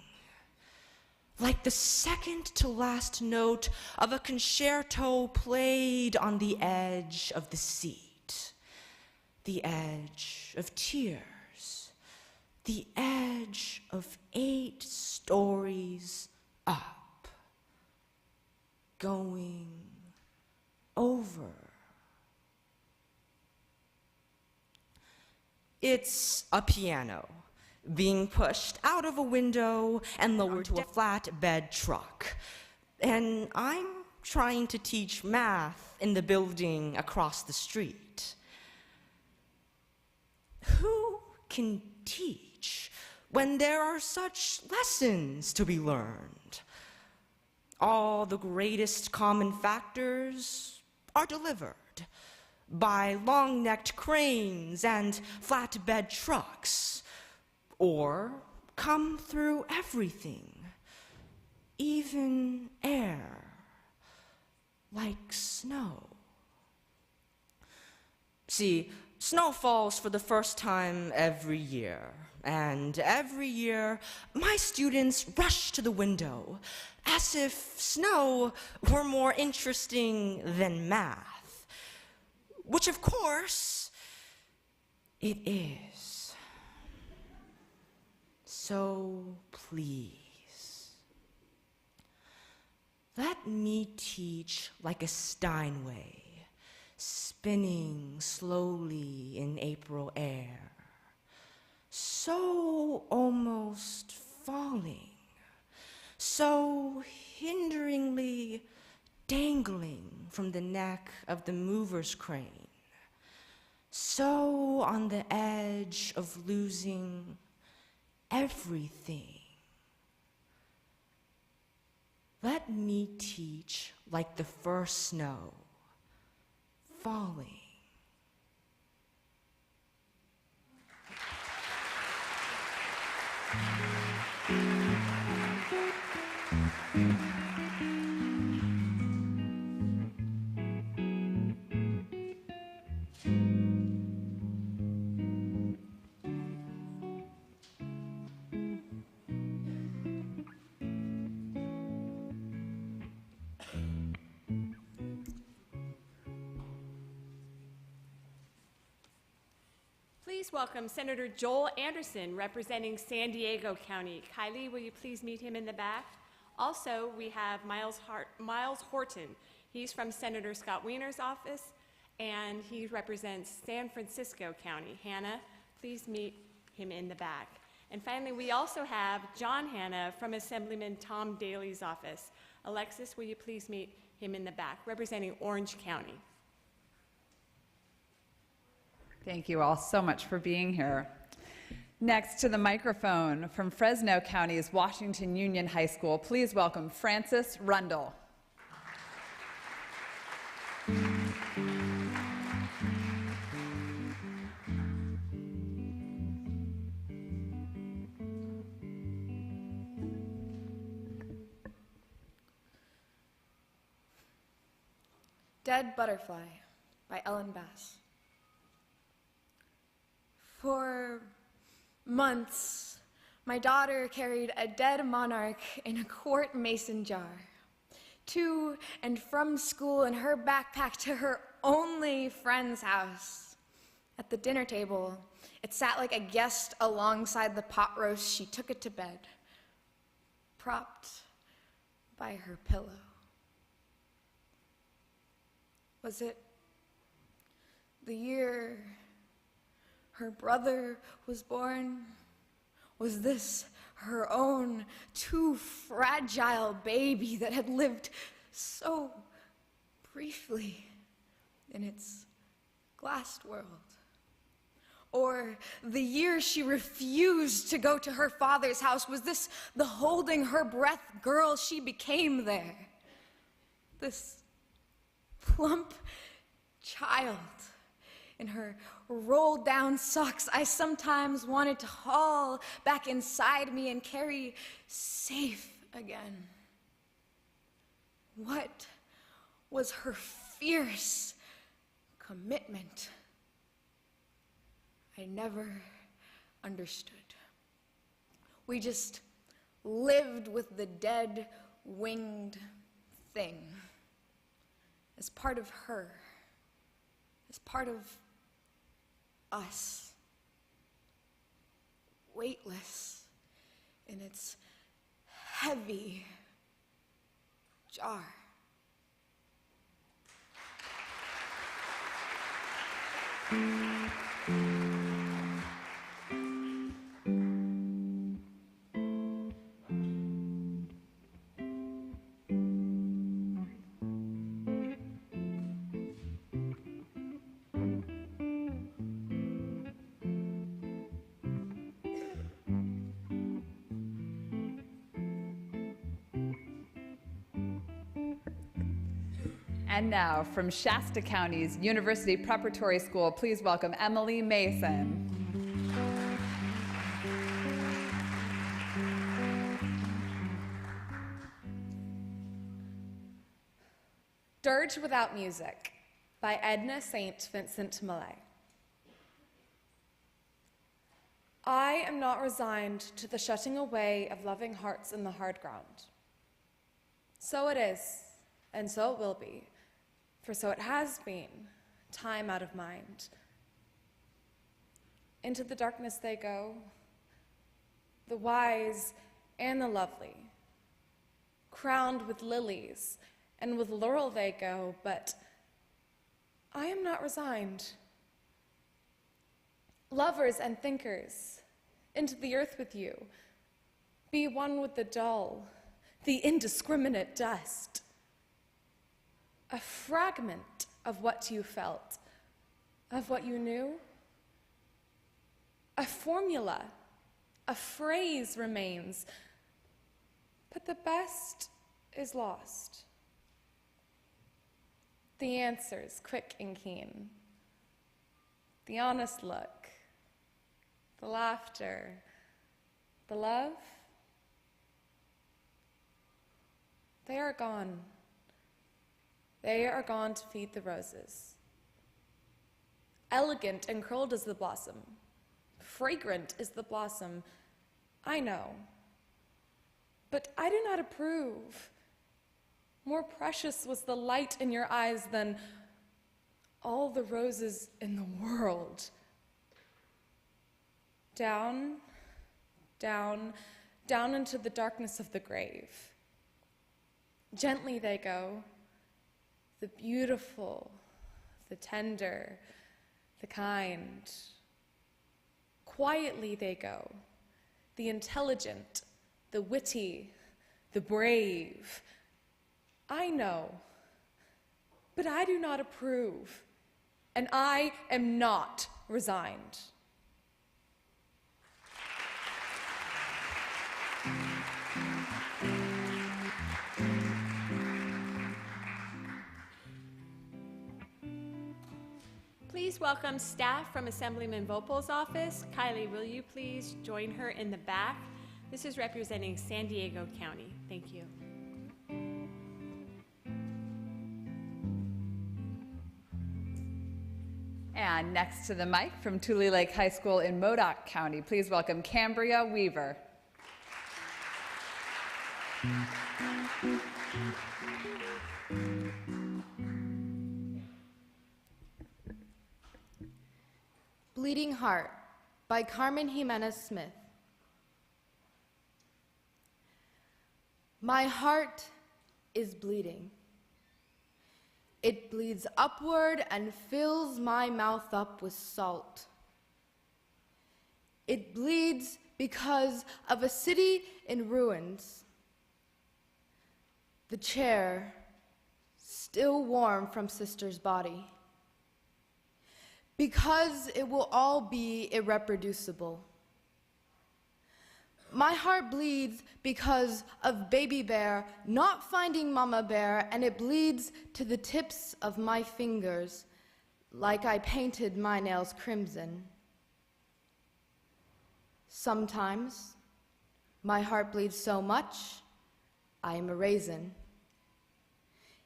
like the second to last note of a concerto played on the edge of the seat, the edge of tears, the edge of 8 stories up, going over. It's a piano being pushed out of a window and lowered to a flatbed truck. And I'm trying to teach math in the building across the street. Who can teach when there are such lessons to be learned? All the greatest common factors are delivered by long-necked cranes and flatbed trucks, or come through everything, even air, like snow. See, snow falls for the first time every year, and every year my students rush to the window as if snow were more interesting than math, which of course it is. So please, let me teach like a Steinway, spinning slowly in April air, so almost falling, so hinderingly dangling from the neck of the mover's crane, so on the edge of losing everything. Let me teach like the first snow, falling.
Please welcome Senator Joel Anderson, representing San Diego County. Kylie, will you please meet him in the back? Also, we have Miles Horton. He's from Senator Scott Wiener's office, and he represents San Francisco County. Hannah, please meet him in the back. And finally, we also have John Hannah from Assemblyman Tom Daly's office. Alexis, will you please meet him in the back, representing Orange County.
Thank you all so much for being here. Next to the microphone from Fresno County's Washington Union High School, please welcome Francis Rundle.
Dead Butterfly by Ellen Bass. For months, my daughter carried a dead monarch in a quart mason jar to and from school in her backpack to her only friend's house. At the dinner table, it sat like a guest alongside the pot roast. She took it to bed, propped by her pillow. Was it the year her brother was born? Was this her own too fragile baby that had lived so briefly in its glassed world? Or the year she refused to go to her father's house? Was this the holding her breath girl she became there? This plump child in her rolled down socks I sometimes wanted to haul back inside me and carry safe again. What was her fierce, commitment I never understood. We just lived with the dead, winged thing as part of her, as part of us, weightless in its heavy jar.
And now, from Shasta County's University Preparatory School, please welcome Emily Mason.
Dirge Without Music by Edna St. Vincent Millay. I am not resigned to the shutting away of loving hearts in the hard ground. So it is, and so it will be, for so it has been, time out of mind. Into the darkness they go, the wise and the lovely. Crowned with lilies and with laurel they go, but I am not resigned. Lovers and thinkers, into the earth with you. Be one with the dull, the indiscriminate dust. A fragment of what you felt, of what you knew. A formula, a phrase remains, but the best is lost. The answers quick and keen, the honest look, the laughter, the love, they are gone. They are gone to feed the roses. Elegant and curled is the blossom. Fragrant is the blossom. I know. But I do not approve. More precious was the light in your eyes than all the roses in the world. Down, down, down into the darkness of the grave. Gently they go. The beautiful, the tender, the kind. Quietly they go, the intelligent, the witty, the brave. I know, but I do not approve, and I am not resigned.
Please welcome staff from Assemblyman Vopel's office. Kylie, will you please join her in the back? This is representing San Diego County. Thank you.
And next to the mic from Tule Lake High School in Modoc County, please welcome Cambria Weaver.
Bleeding Heart by Carmen Jimenez Smith. My heart is bleeding. It bleeds upward and fills my mouth up with salt. It bleeds because of a city in ruins. The chair, still warm from sister's body. Because it will all be irreproducible. My heart bleeds because of baby bear not finding mama bear, and it bleeds to the tips of my fingers like I painted my nails crimson. Sometimes my heart bleeds so much I am a raisin.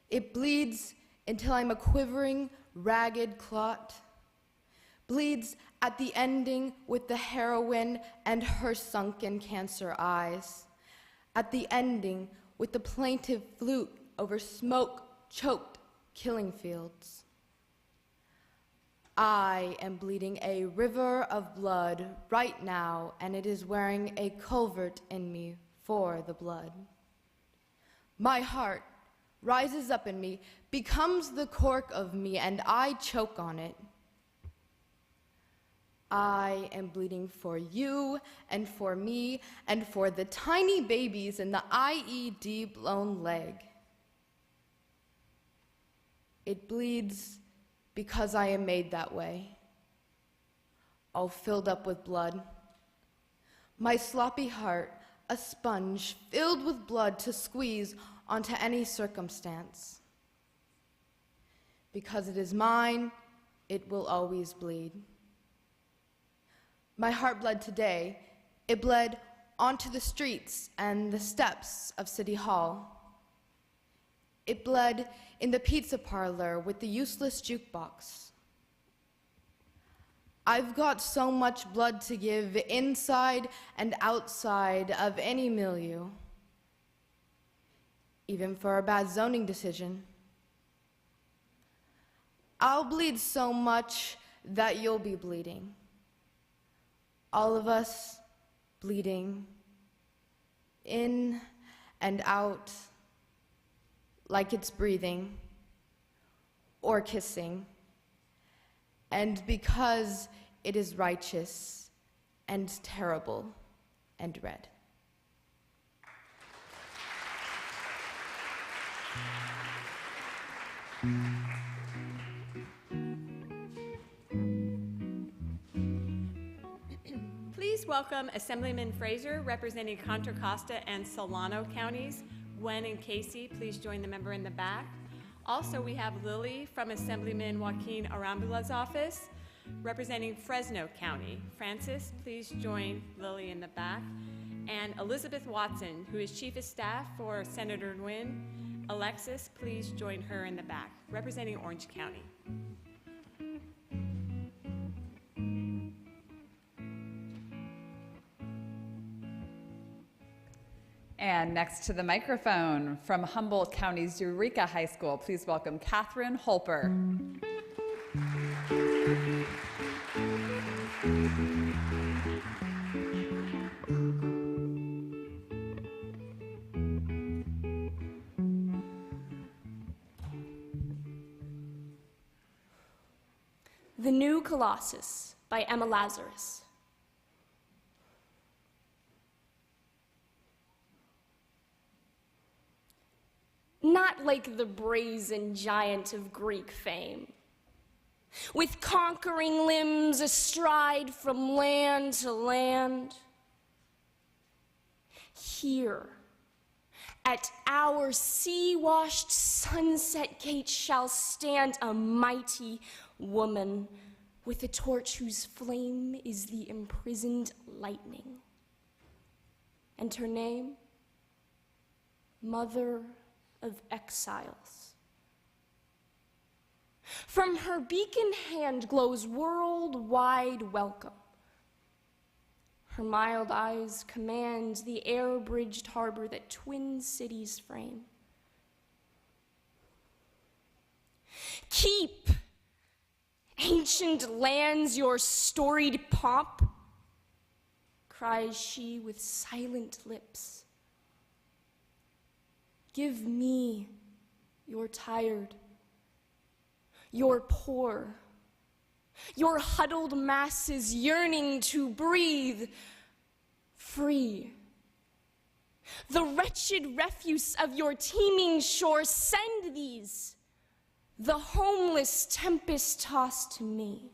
It bleeds until I'm a quivering ragged clot, bleeds at the ending with the heroine and her sunken cancer eyes, at the ending with the plaintive flute over smoke-choked killing fields. I am bleeding a river of blood right now, and it is wearing a culvert in me for the blood. My heart rises up in me, becomes the cork of me, and I choke on it. I am bleeding for you and for me and for the tiny babies in the IED blown leg. It bleeds because I am made that way, all filled up with blood. My sloppy heart, a sponge filled with blood to squeeze onto any circumstance. Because it is mine, it will always bleed. My heart bled today. It bled onto the streets and the steps of City Hall. It bled in the pizza parlor with the useless jukebox. I've got so much blood to give inside and outside of any milieu, even for a bad zoning decision. I'll bleed so much that you'll be bleeding. All of us bleeding in and out like it's breathing or kissing, and because it is righteous and terrible and red.
Please welcome Assemblyman Fraser representing Contra Costa and Solano counties. Gwen and Casey, please join the member in the back. Also, we have Lily from Assemblyman Joaquin Arambula's office representing Fresno County. Francis, please join Lily in the back. And Elizabeth Watson, who is Chief of Staff for Senator Nguyen. Alexis, please join her in the back, representing Orange County.
And next to the microphone from Humboldt County's Eureka High School, please welcome Katherine Holper.
The New Colossus by Emma Lazarus. Not like the brazen giant of Greek fame, with conquering limbs astride from land to land. Here, at our sea-washed sunset gate shall stand a mighty woman with a torch whose flame is the imprisoned lightning. And her name, Mother of Exiles. From her beacon hand glows worldwide welcome. Her mild eyes command the air-bridged harbor that twin cities frame. Keep, ancient lands, your storied pomp, cries she with silent lips. Give me your tired, your poor, your huddled masses yearning to breathe free. The wretched refuse of your teeming shore, send these, the homeless tempest-tossed to me.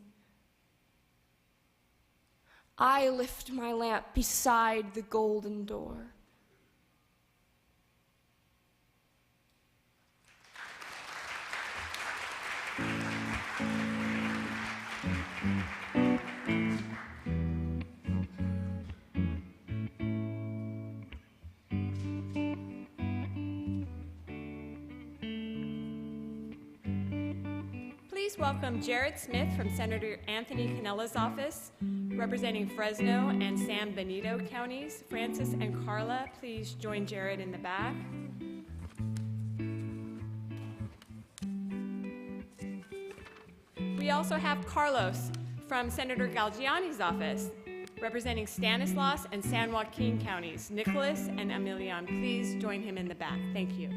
I lift my lamp beside the golden door.
Please Please welcome Jared Smith from Senator Anthony Canella's office, representing Fresno and San Benito counties. Francis and Carla, please join Jared in the back. We also have Carlos from Senator Galgiani's office, representing Stanislaus and San Joaquin counties. Nicholas and Emilion, please join him in the back. Thank you.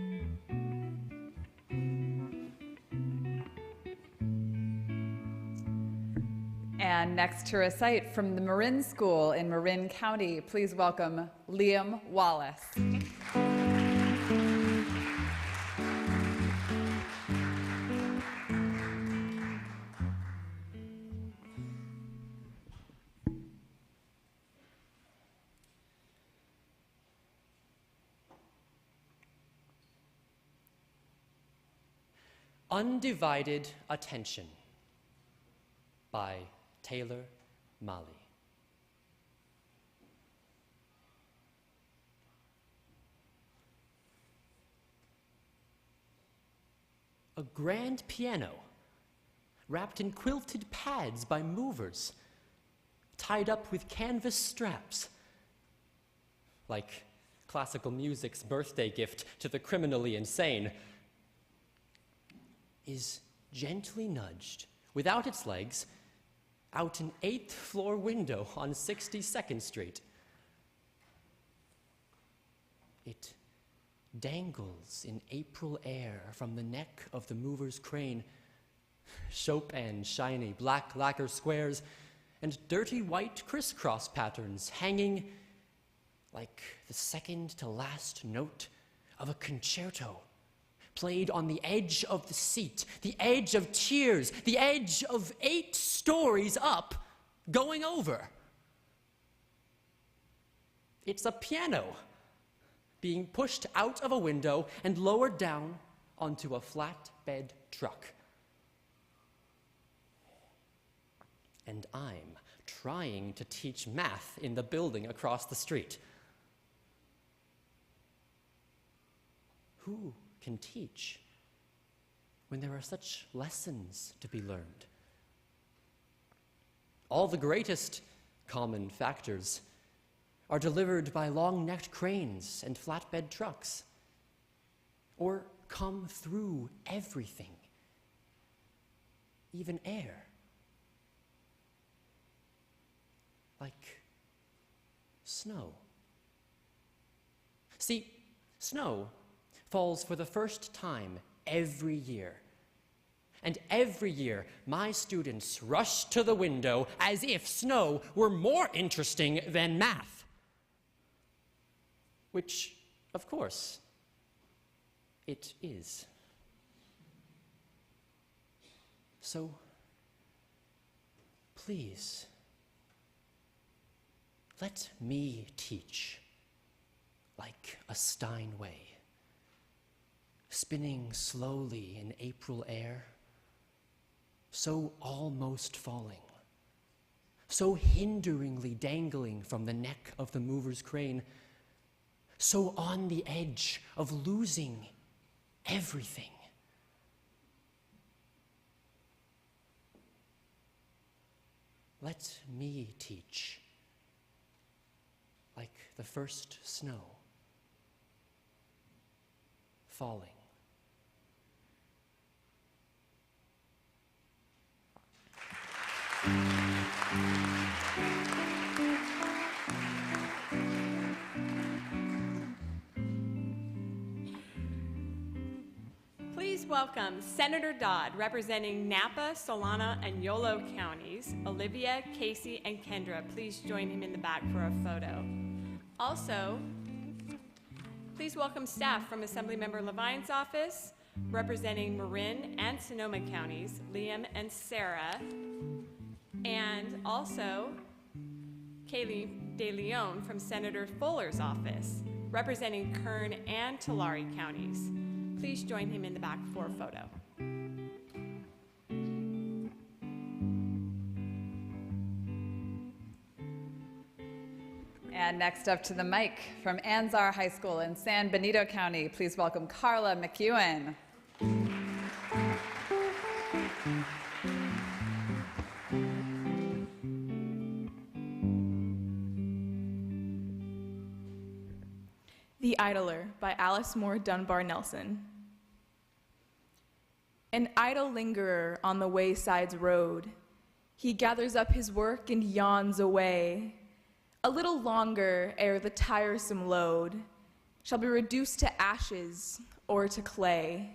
And next to recite from the Marin School in Marin County, please welcome Liam Wallace.
Undivided Attention by Taylor Mali. A grand piano, wrapped in quilted pads by movers, tied up with canvas straps, like classical music's birthday gift to the criminally insane, is gently nudged, without its legs, out an 8th floor window on 62nd Street. It dangles in April air from the neck of the mover's crane. Chopin shiny black lacquer squares and dirty white crisscross patterns hanging like the second to last note of a concerto, played on the edge of the seat, the edge of tears, the edge of 8 stories up, going over. It's a piano being pushed out of a window and lowered down onto a flatbed truck. And I'm trying to teach math in the building across the street. Who can teach when there are such lessons to be learned? All the greatest common factors are delivered by long-necked cranes and flatbed trucks, or come through everything, even air, like snow. See, snow falls for the first time every year. And every year, my students rush to the window as if snow were more interesting than math. Which, of course, it is. So, please, let me teach like a Steinway, spinning slowly in April air, so almost falling, so hinderingly dangling from the neck of the mover's crane, so on the edge of losing everything. Let me teach like the first snow falling.
Please welcome Senator Dodd, representing Napa, Solana, and Yolo counties, Olivia, Casey, and Kendra. Please join him in the back for a photo. Also, please welcome staff from Assemblymember Levine's office, representing Marin and Sonoma counties, Liam and Sarah, and also Kaylee De Leon from Senator Fuller's office, representing Kern and Tulare counties. Please join him in the back for a photo.
And next up to the mic from Anzar High School in San Benito County, please welcome Carla McEwen.
by Alice Moore Dunbar Nelson. An idle lingerer on the wayside's road, he gathers up his work and yawns away. A little longer ere the tiresome load shall be reduced to ashes or to clay.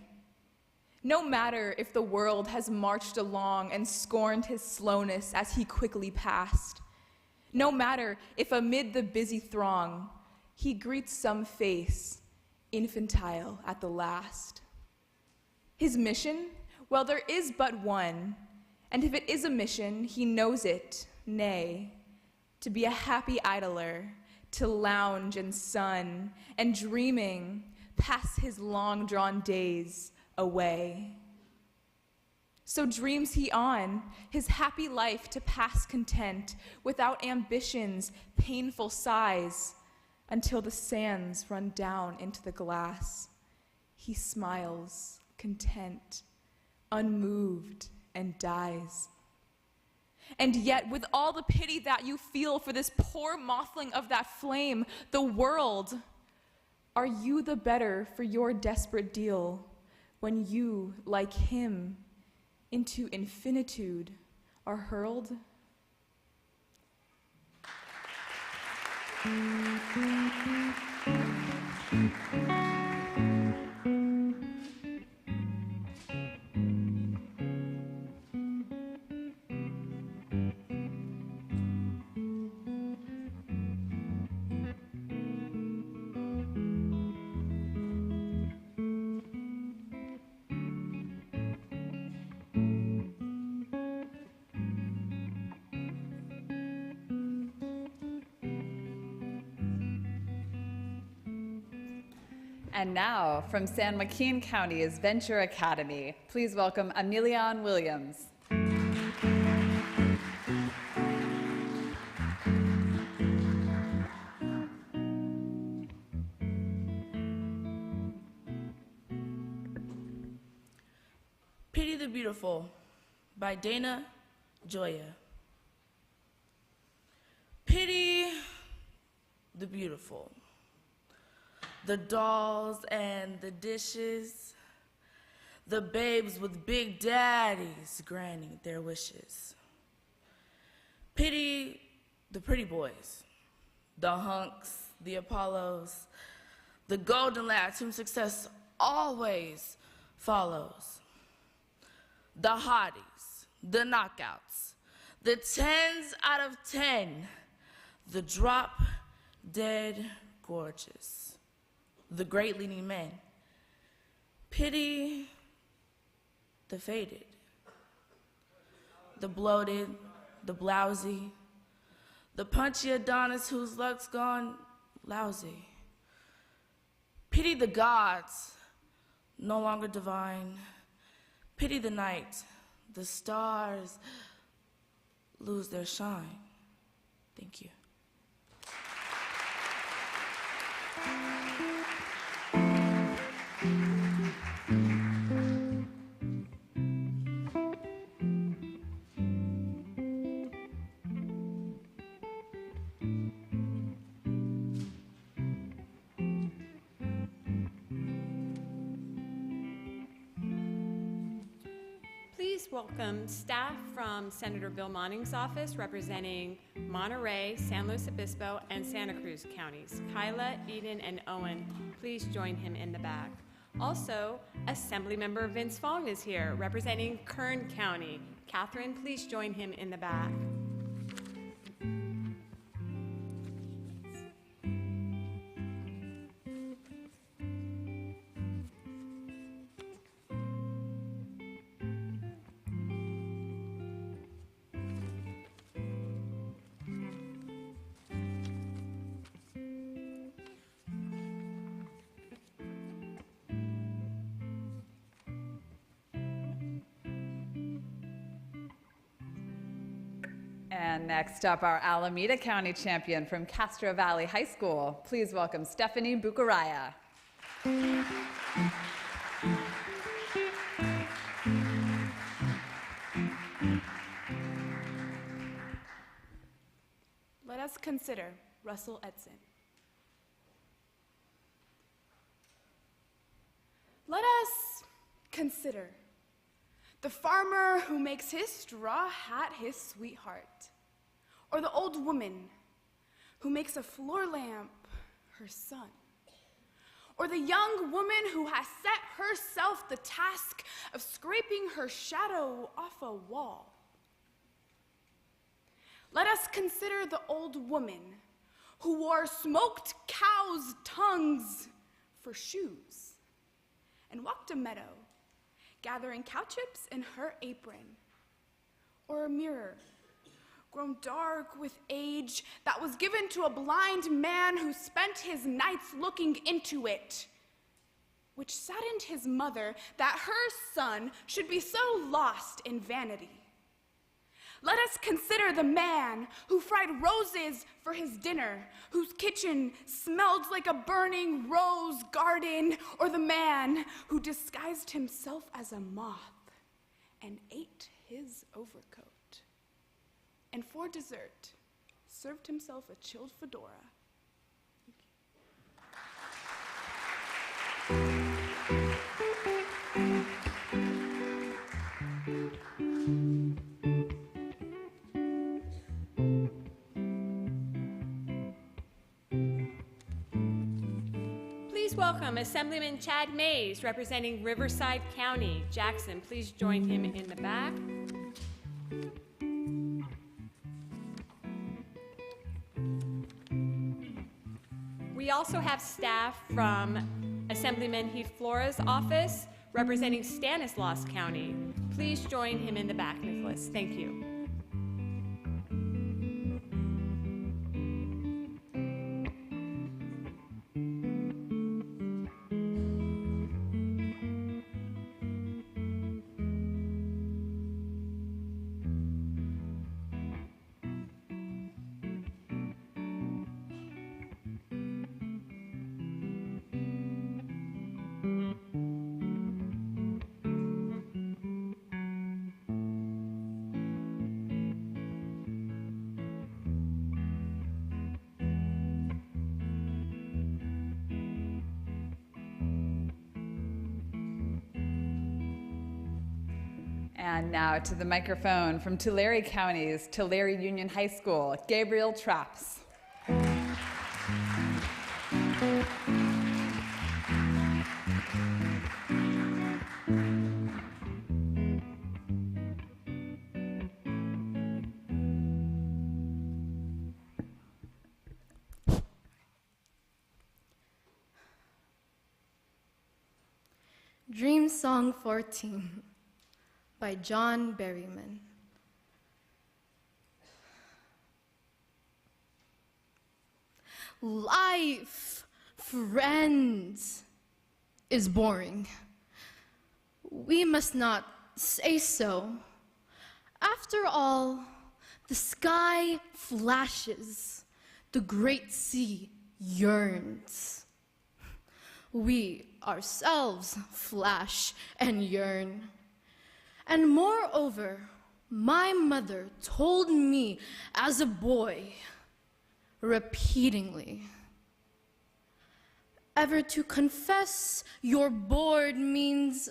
No matter if the world has marched along and scorned his slowness as he quickly passed. No matter if amid the busy throng he greets some face, infantile at the last. His mission? Well, there is but one, and if it is a mission, he knows it, nay, to be a happy idler, to lounge and sun, and dreaming, pass his long-drawn days away. So dreams he on, his happy life to pass content, without ambitions, painful sighs, until the sands run down into the glass. He smiles, content, unmoved, and dies. And yet, with all the pity that you feel for this poor mothling of that flame, the world, are you the better for your desperate deal when you, like him, into infinitude are hurled?
And now, from San Joaquin County's Venture Academy, please welcome Emilion Williams.
Pity the Beautiful by Dana Joya. Pity the beautiful. The dolls and the dishes, the babes with big daddies granting their wishes. Pity the pretty boys, the hunks, the Apollos, the golden lads whom success always follows. The hotties, the knockouts, the 10s out of 10, the drop dead gorgeous. The great leading men. Pity the faded, the bloated, the blousy, the punchy Adonis whose luck's gone lousy. Pity the gods, no longer divine. Pity the night, the stars lose their shine. Thank you.
Welcome staff from Senator Bill Monning's office representing Monterey, San Luis Obispo, and Santa Cruz counties. Kyla, Eden, and Owen, please join him in the back. Also, Assemblymember Vince Fong is here representing Kern County. Katherine, please join him in the back.
And next up, our Alameda County champion from Castro Valley High School. Please welcome Stephanie Bucaraya.
Let us consider Russell Edson.
consider the farmer who makes his straw hat his sweetheart, or the old woman who makes a floor lamp her son, or the young woman who has set herself the task of scraping her shadow off a wall. Let us consider the old woman who wore smoked cows' tongues for shoes and walked a meadow, gathering cow chips in her apron, or a mirror grown dark with age that was given to a blind man who spent his nights looking into it, which saddened his mother that her son should be so lost in vanity. Let us consider the man who fried roses for his dinner, whose kitchen smelled like a burning rose garden, or the man who disguised himself as a moth and ate his overcoat, and for dessert served himself a chilled fedora.
Please welcome Assemblyman Chad Mays, representing Riverside County. Jackson, please join him in the back. We also have staff from Assemblyman Heath Flora's office, representing Stanislaus County. Please join him in the back, Nicholas. Thank you.
And now to the microphone from Tulare County's Tulare Union High School, Gabriel Traps.
Dream Song 14 by John Berryman. Life, friends, is boring. We must not say so. After all, the sky flashes, the great sea yearns. We ourselves flash and yearn. And moreover, my mother told me as a boy, repeatedly, ever to confess you're bored means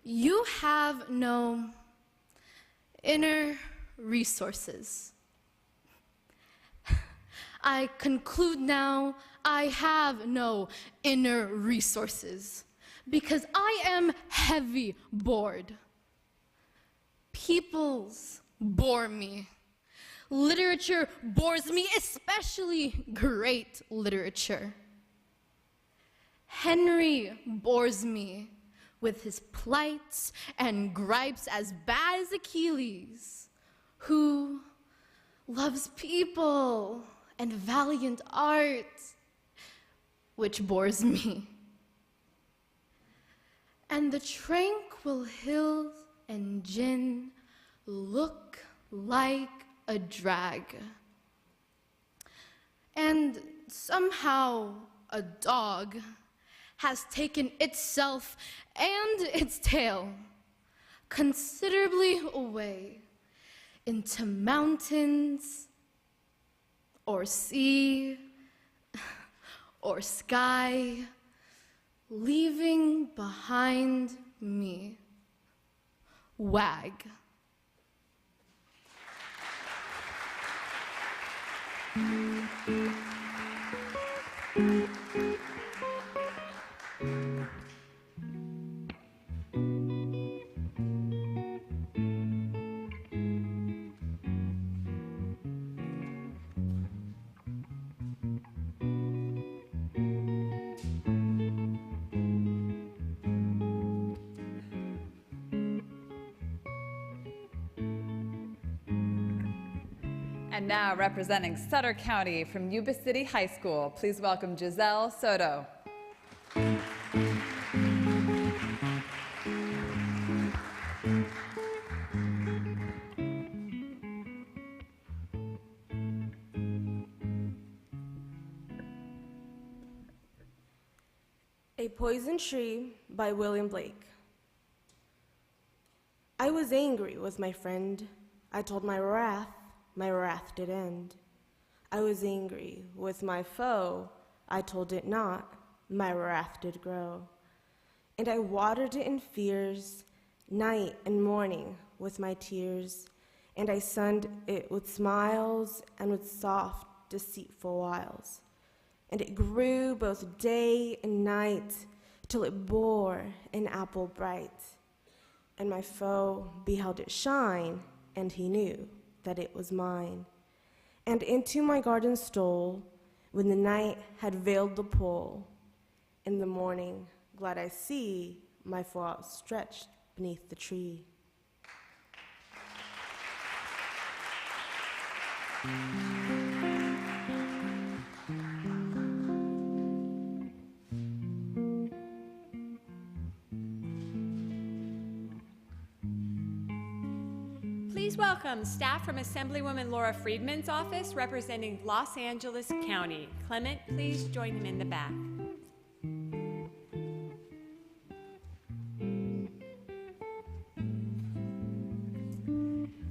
you have no inner resources. I conclude now I have no inner resources because I am heavy bored. Peoples bore me. Literature bores me, especially great literature. Henry bores me with his plights and gripes as bad as Achilles, who loves people and valiant art, which bores me. And the tranquil hills and gin look like a drag. And somehow a dog has taken itself and its tail considerably away into mountains or sea or sky
leaving behind me. Wag.
And now, representing Sutter County from Yuba City High School, please welcome Giselle Soto.
A Poison Tree by William Blake. I was angry with my friend. I told my wrath did end. I was angry with my foe. I told it not, my wrath did grow. And I watered it in fears, night and morning with my tears. And I sunned it with smiles and with soft, deceitful wiles. And it grew both day and night, till it bore an apple bright. And my foe beheld it shine, and he knew that it was mine. And into my garden stole, when the night had veiled the pole. In the morning, glad I see my foe outstretched beneath the tree.
Please welcome staff from Assemblywoman Laura Friedman's office representing Los Angeles County. Clement, please join him in the back.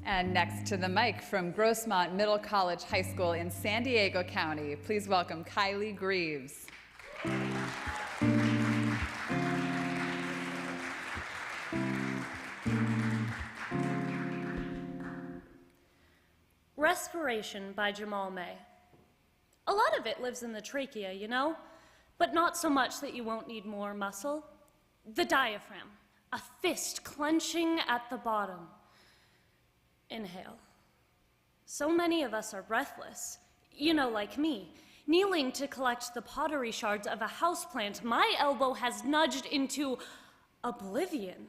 And next to the mic from Grossmont Middle College High School in San Diego County, please welcome Kylie Greaves.
Respiration by Jamal May. A lot of it lives in the trachea, you know, but not so much that you won't need more muscle. The diaphragm, a fist clenching at the bottom. Inhale. So many of us are breathless, you know, like me, kneeling to collect the pottery shards of a houseplant my elbow has nudged into oblivion.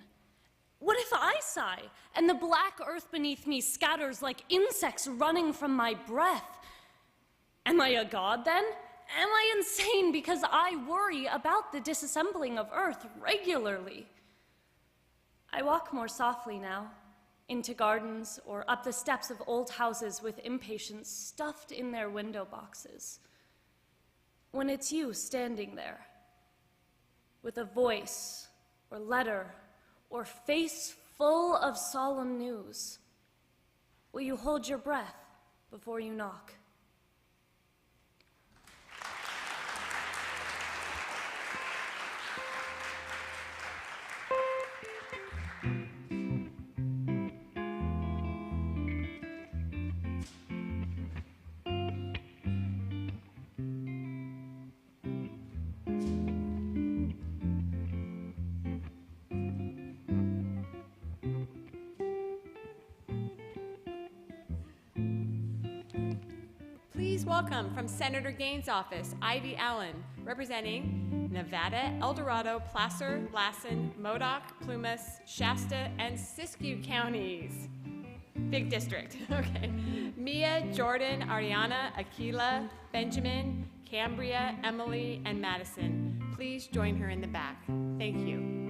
What if I sigh, and the black earth beneath me scatters like insects running from my breath? Am I a god then? Am I insane because I worry about the disassembling of earth regularly? I walk more softly now, into gardens or up the steps of old houses with impatience stuffed in their window boxes. When it's you standing there, with a voice or letter or face full of solemn news, will you hold your breath before you knock?
Please welcome from Senator Gaines' office, Ivy Allen, representing Nevada, El Dorado, Placer, Lassen, Modoc, Plumas, Shasta, and Siskiyou counties. Big district, okay. Mia, Jordan, Ariana, Aquila, Benjamin, Cambria, Emily, and Madison. Please join her in the back. Thank you.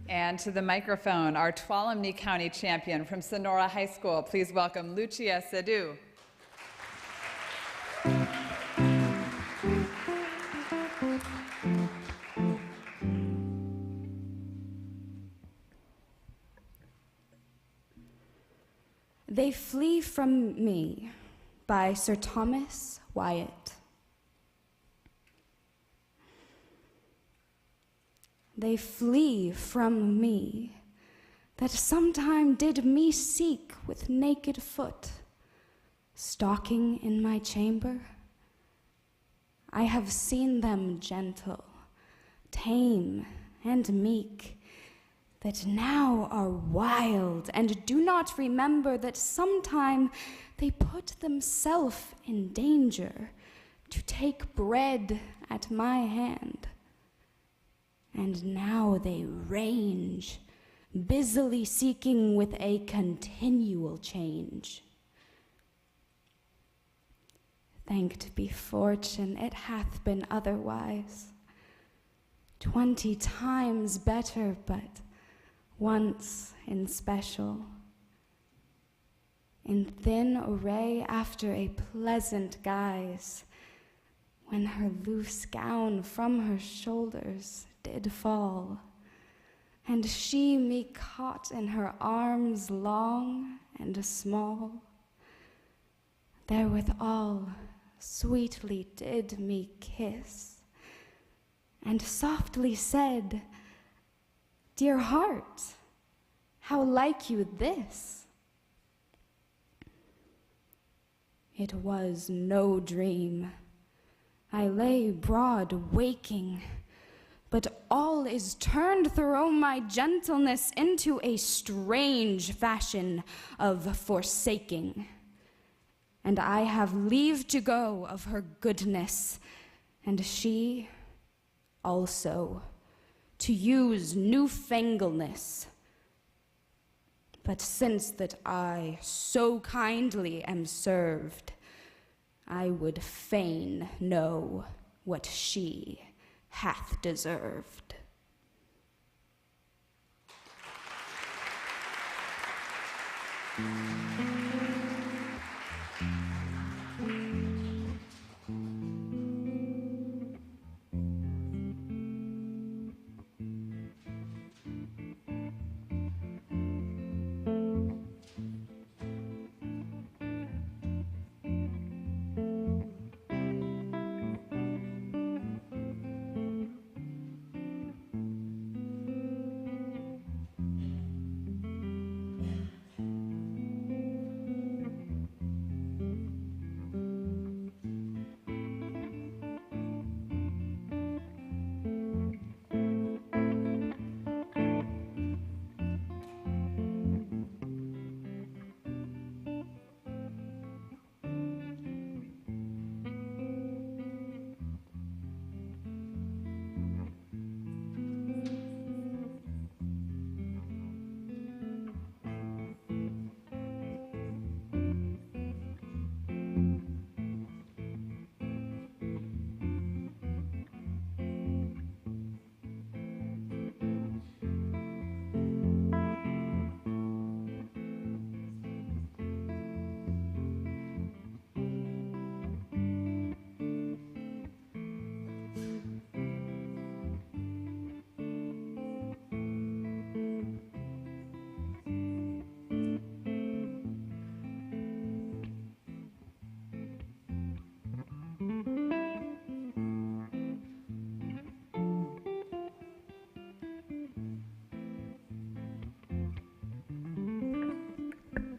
And to the microphone, our Tuolumne County champion from Sonora High School. Please welcome Lucia Sadu.
They Flee from Me by Sir Thomas Wyatt. they flee from me, that sometime did me seek with naked foot, stalking in my chamber. I have seen them gentle, tame, and meek, that now are wild, and do not remember that sometime they put themselves in danger to take bread at my hand. And now they range, busily seeking with a continual change. Thanked be fortune, it hath been otherwise. 20 times better, but once in special. In thin array after a pleasant guise, when her loose gown from her shoulders did fall, and she me caught in her arms long and small, therewithal sweetly did me kiss, and softly said, "Dear heart, how like you this?" It was no dream. I lay broad waking, but all is turned through my gentleness into a strange fashion of forsaking. And I have leave to go of her goodness, and she also to use newfangleness. But since that I so kindly am served, I would fain know what she hath deserved.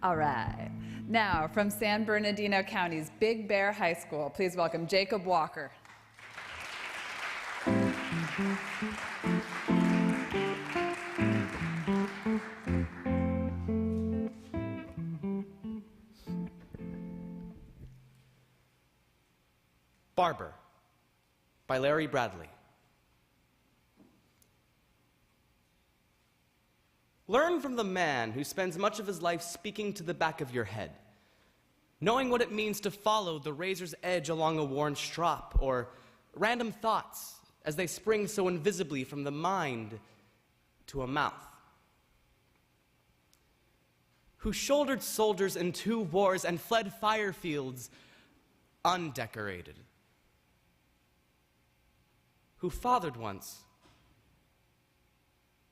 All right. Now, from San Bernardino County's Big Bear High School, please welcome Jacob Walker.
Barber by Larry Bradley. Learn from the man who spends much of his life speaking to the back of your head, knowing what it means to follow the razor's edge along a worn strop, or random thoughts as they spring so invisibly from the mind to a mouth. Who shouldered soldiers in 2 wars and fled fire fields undecorated. Who fathered once,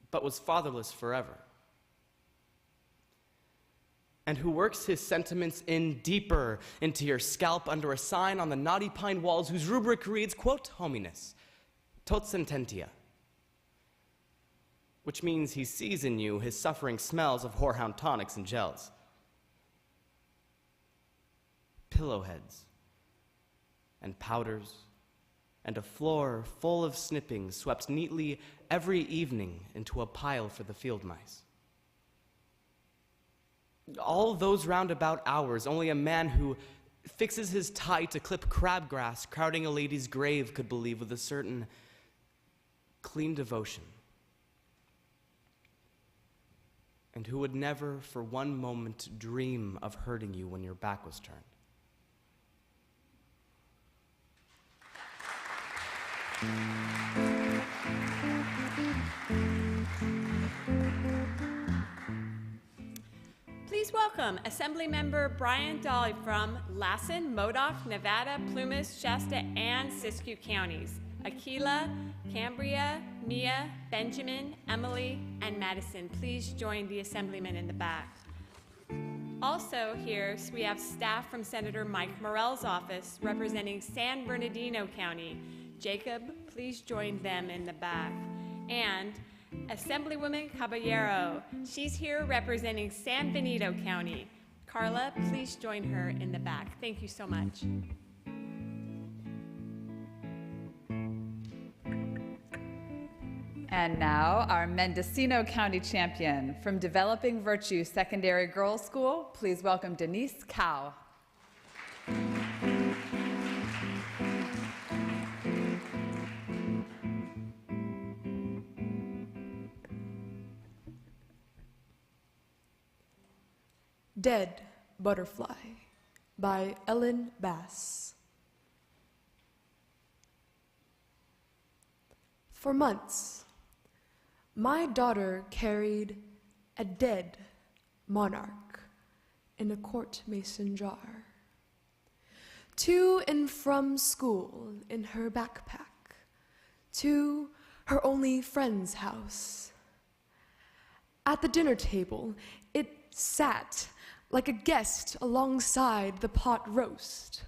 but was fatherless forever. And who works his sentiments in deeper into your scalp under a sign on the knotty pine walls whose rubric reads, quote, hominess, tot sententia. which means he sees in you his suffering smells of whorehound tonics and gels. Pillowheads and powders and a floor full of snippings swept neatly every evening into a pile for the field mice. All those roundabout hours, only a man who fixes his tie to clip crabgrass crowding a lady's grave could believe with a certain clean devotion, and who would never for one moment dream of hurting you when your back was turned.
Please welcome Assemblymember Brian Dolly from Lassen, Modoc, Nevada, Plumas, Shasta, and Siskiyou counties. Aquila, Cambria, Mia, Benjamin, Emily, and Madison. Please join the assemblymen in the back. Also here, we have staff from Senator Mike Morell's office representing San Bernardino County. Jacob, please join them in the back. And Assemblywoman Caballero, she's here representing San Benito County. Carla, please join her in the back. Thank you so much.
And now, our Mendocino County champion from Developing Virtue Secondary Girls School, please welcome Denise Cow.
Dead Butterfly by Ellen Bass. For months, my daughter carried a dead monarch in a court mason jar to and from school in her backpack, to her only friend's house. At the dinner table, it sat like a guest alongside the pot roast.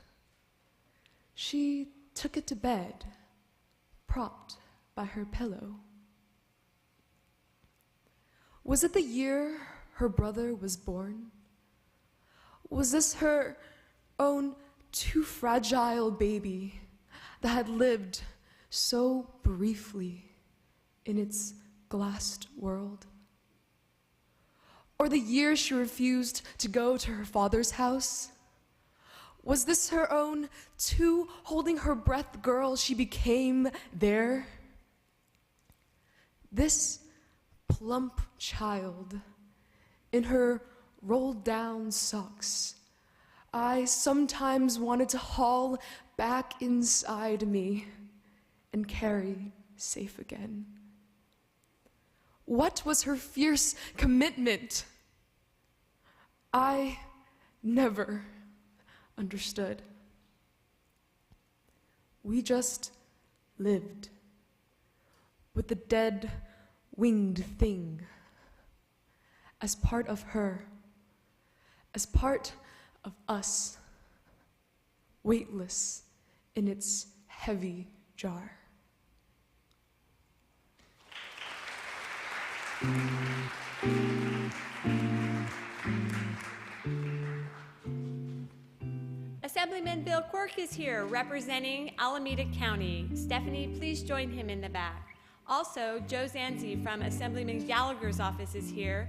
She took it to bed, propped by her pillow. Was it the year her brother was born? Was this her own too fragile baby that had lived so briefly in its glassed world? Or the year she refused to go to her father's house? Was this her own too holding her breath girl she became there? This plump child in her rolled down socks, I sometimes wanted to haul back inside me and carry safe again. What was her fierce commitment? I never understood. We just lived with the dead winged thing as part of her, as part of us, weightless in its heavy jar.
Assemblyman Bill Quirk is here representing Alameda County. Stephanie, please join him in the back. Also, Joe Zanzi from Assemblyman Gallagher's office is here.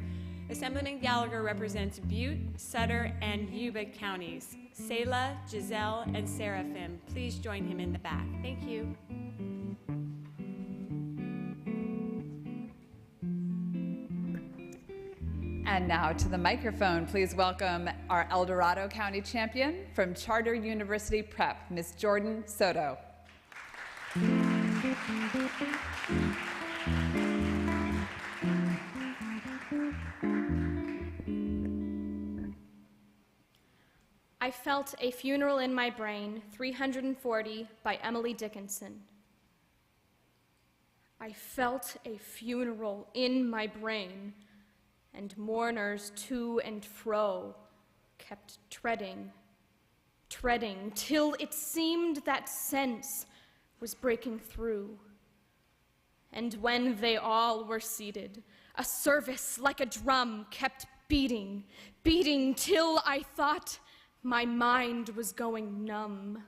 Assemblyman Gallagher represents Butte, Sutter, and Yuba counties. Selah, Giselle, and Seraphim, please join him in the back. Thank you.
And now to the microphone, please welcome our El Dorado County champion from Charter University Prep, Ms. Jordan Soto.
I Felt a Funeral in My Brain, 340, by Emily Dickinson. I felt a funeral in my brain, and mourners to and fro kept treading, till it seemed that sense was breaking through. And when they all were seated, a service like a drum kept beating, beating till I thought my mind was going numb.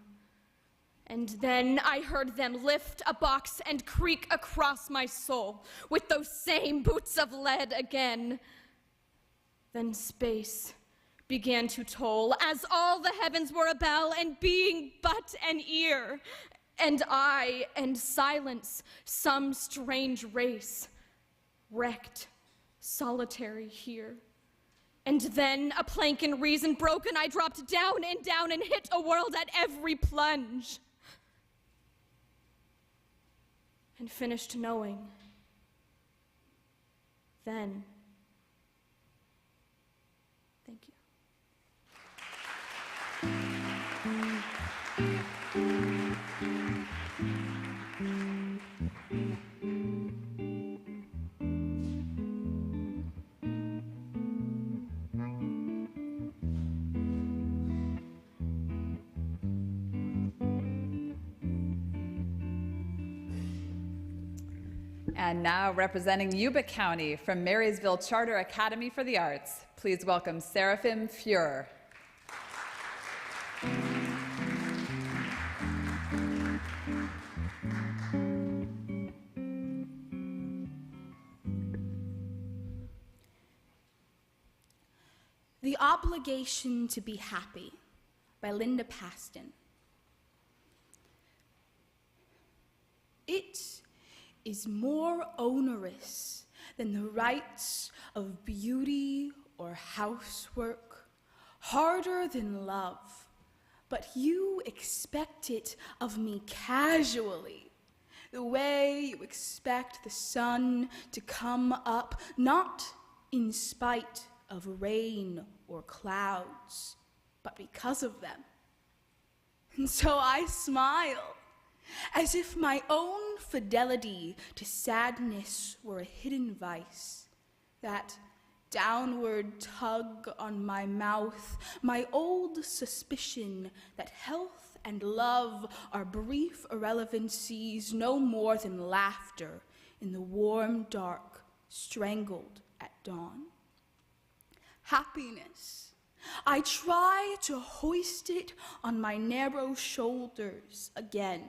And then I heard them lift a box and creak across my soul with those same boots of lead again. Then space began to toll as all the heavens were a bell and being but an ear. And I and silence, some strange race, wrecked, solitary here. And then a plank in reason broken, I dropped down and hit a world at every plunge. And finished knowing. Then, thank you.
And now representing Yuba County from Marysville Charter Academy for the Arts, please welcome Seraphim Fuhrer.
The Obligation to Be Happy by Linda Paston. It is more onerous than the rights of beauty or housework, harder than love, but you expect it of me casually, the way you expect the sun to come up, not in spite of rain or clouds, but because of them. And so I smile, as if my own fidelity to sadness were a hidden vice, that downward tug on my mouth, my old suspicion that health and love are brief irrelevancies no more than laughter in the warm dark, strangled at dawn. Happiness, I try to hoist it on my narrow shoulders again,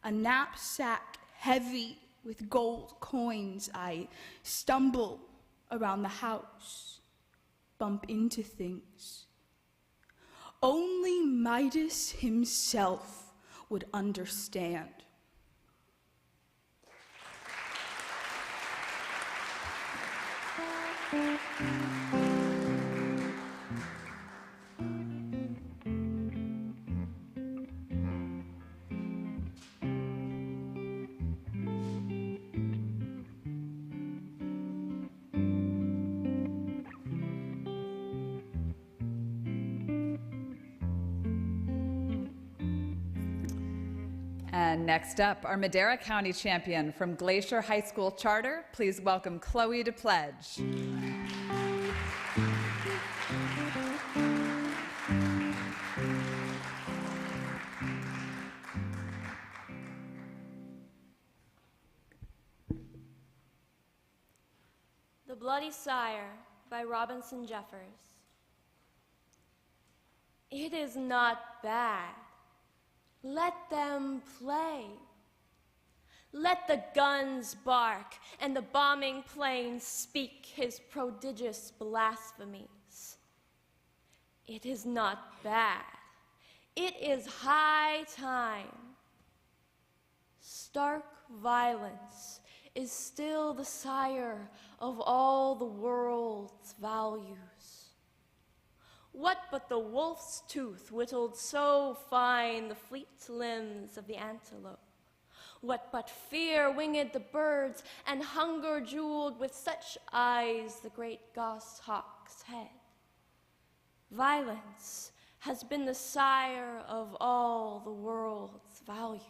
a knapsack heavy with gold coins. I stumble around the house, bump into things. Only Midas himself would understand.
And next up, our Madera County champion from Glacier High School Charter, please welcome Chloe DePledge.
The Bloody Sire by Robinson Jeffers. It is not bad. Let them play. Let the guns bark and the bombing planes speak his prodigious blasphemies. It is not bad. It is high time. Stark violence is still the sire of all the world's values. What but the wolf's tooth whittled so fine the fleet limbs of the antelope? What but fear winged the birds and hunger jeweled with such eyes the great goshawk's head? Violence has been the sire of all the world's values.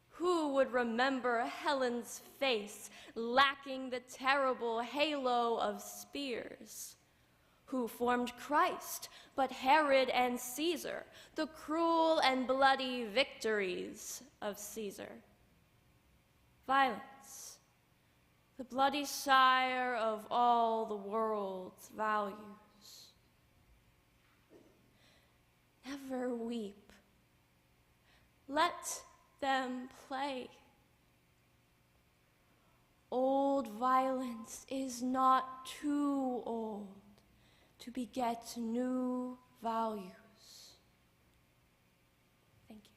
Who would remember Helen's face lacking the terrible halo of spears? Who formed Christ but Herod and Caesar, the cruel and bloody victories of Caesar? Violence, the bloody sire of all the world's values. Never weep. Let them play. Old violence is not too old to beget new values. Thank you.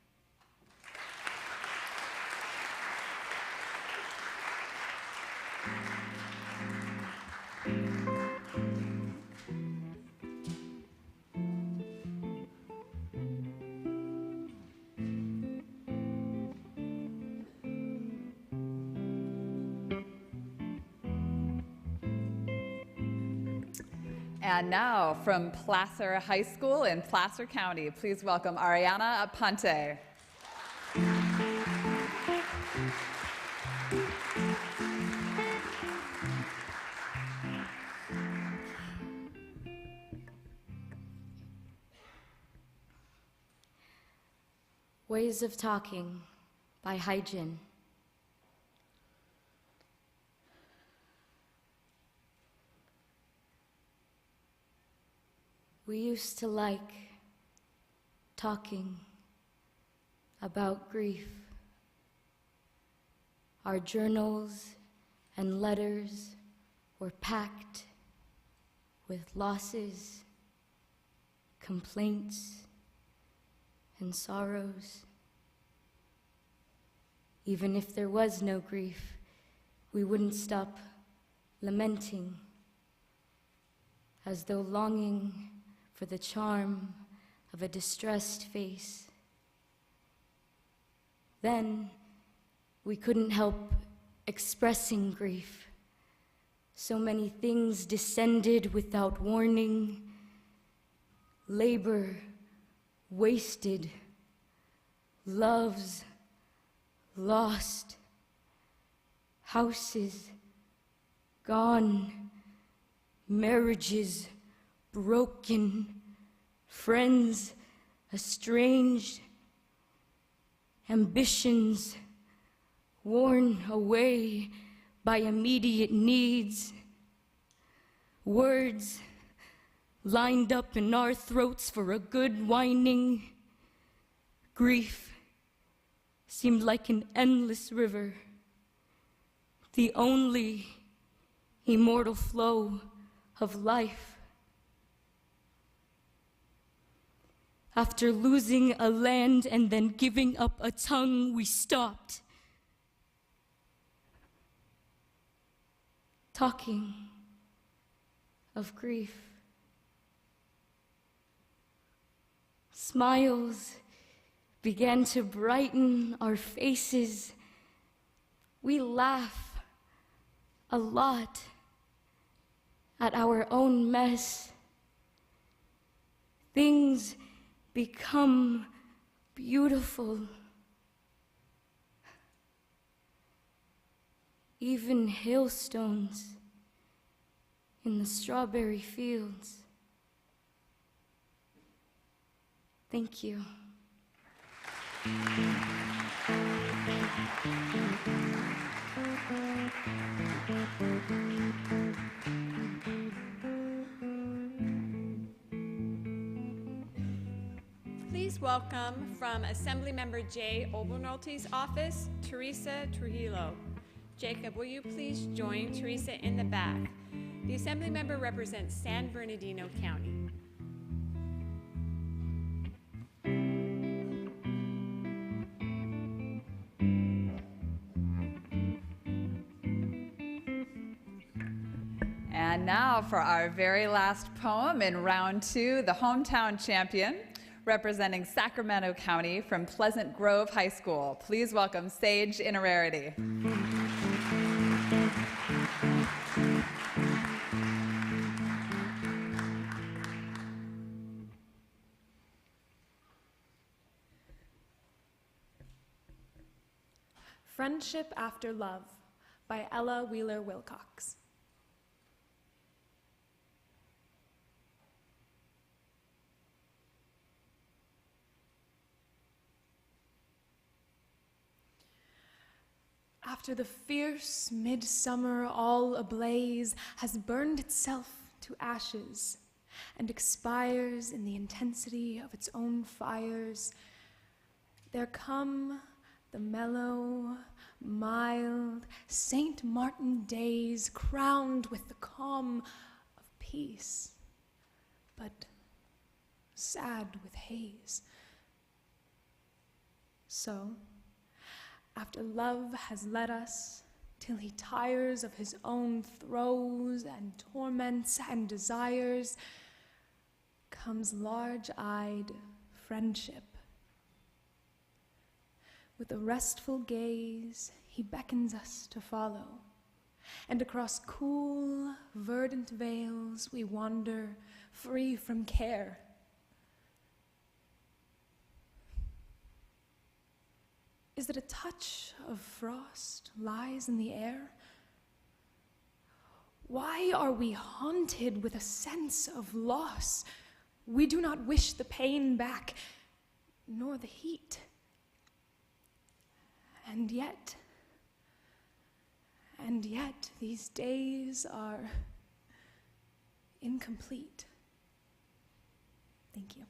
And now, from Placer High School in Placer County, please welcome Ariana Aponte.
Ways of Talking by Hyjin. We used to like talking about grief. Our journals and letters were packed with losses, complaints, and sorrows. Even if there was no grief, we wouldn't stop lamenting, as though longing for the charm of a distressed face. Then we couldn't help expressing grief. So many things descended without warning. Labor wasted, loves lost, houses gone, marriages broken, friends estranged, ambitions worn away by immediate needs, words lined up in our throats for a good whining. Grief seemed like an endless river, the only immortal flow of life. After losing a land and then giving up a tongue, we stopped talking of grief. Smiles began to brighten our faces. We laugh a lot at our own mess. Things become beautiful. Even hailstones in the strawberry fields. Thank you.
Please welcome from Assemblymember Jay Obernolte office, Teresa Trujillo. Jacob, will you please join Teresa in the back? The Assemblymember represents San Bernardino County.
And now for our very last poem in round 2, the hometown champion, representing Sacramento County from Pleasant Grove High School. Please welcome Sage Inerarity.
Friendship After Love by Ella Wheeler Wilcox.
After the fierce midsummer all ablaze has burned itself to ashes and expires in the intensity of its own fires, there come the mellow, mild St. Martin days crowned with the calm of peace, but sad with haze. So, after love has led us till he tires of his own throes and torments and desires, comes large-eyed friendship. With a restful gaze, he beckons us to follow, and across cool, verdant vales we wander, free from care. Is it a touch of frost lies in the air? Why are we haunted with a sense of loss? We do not wish the pain back, nor the heat. And yet, these days are incomplete. Thank you.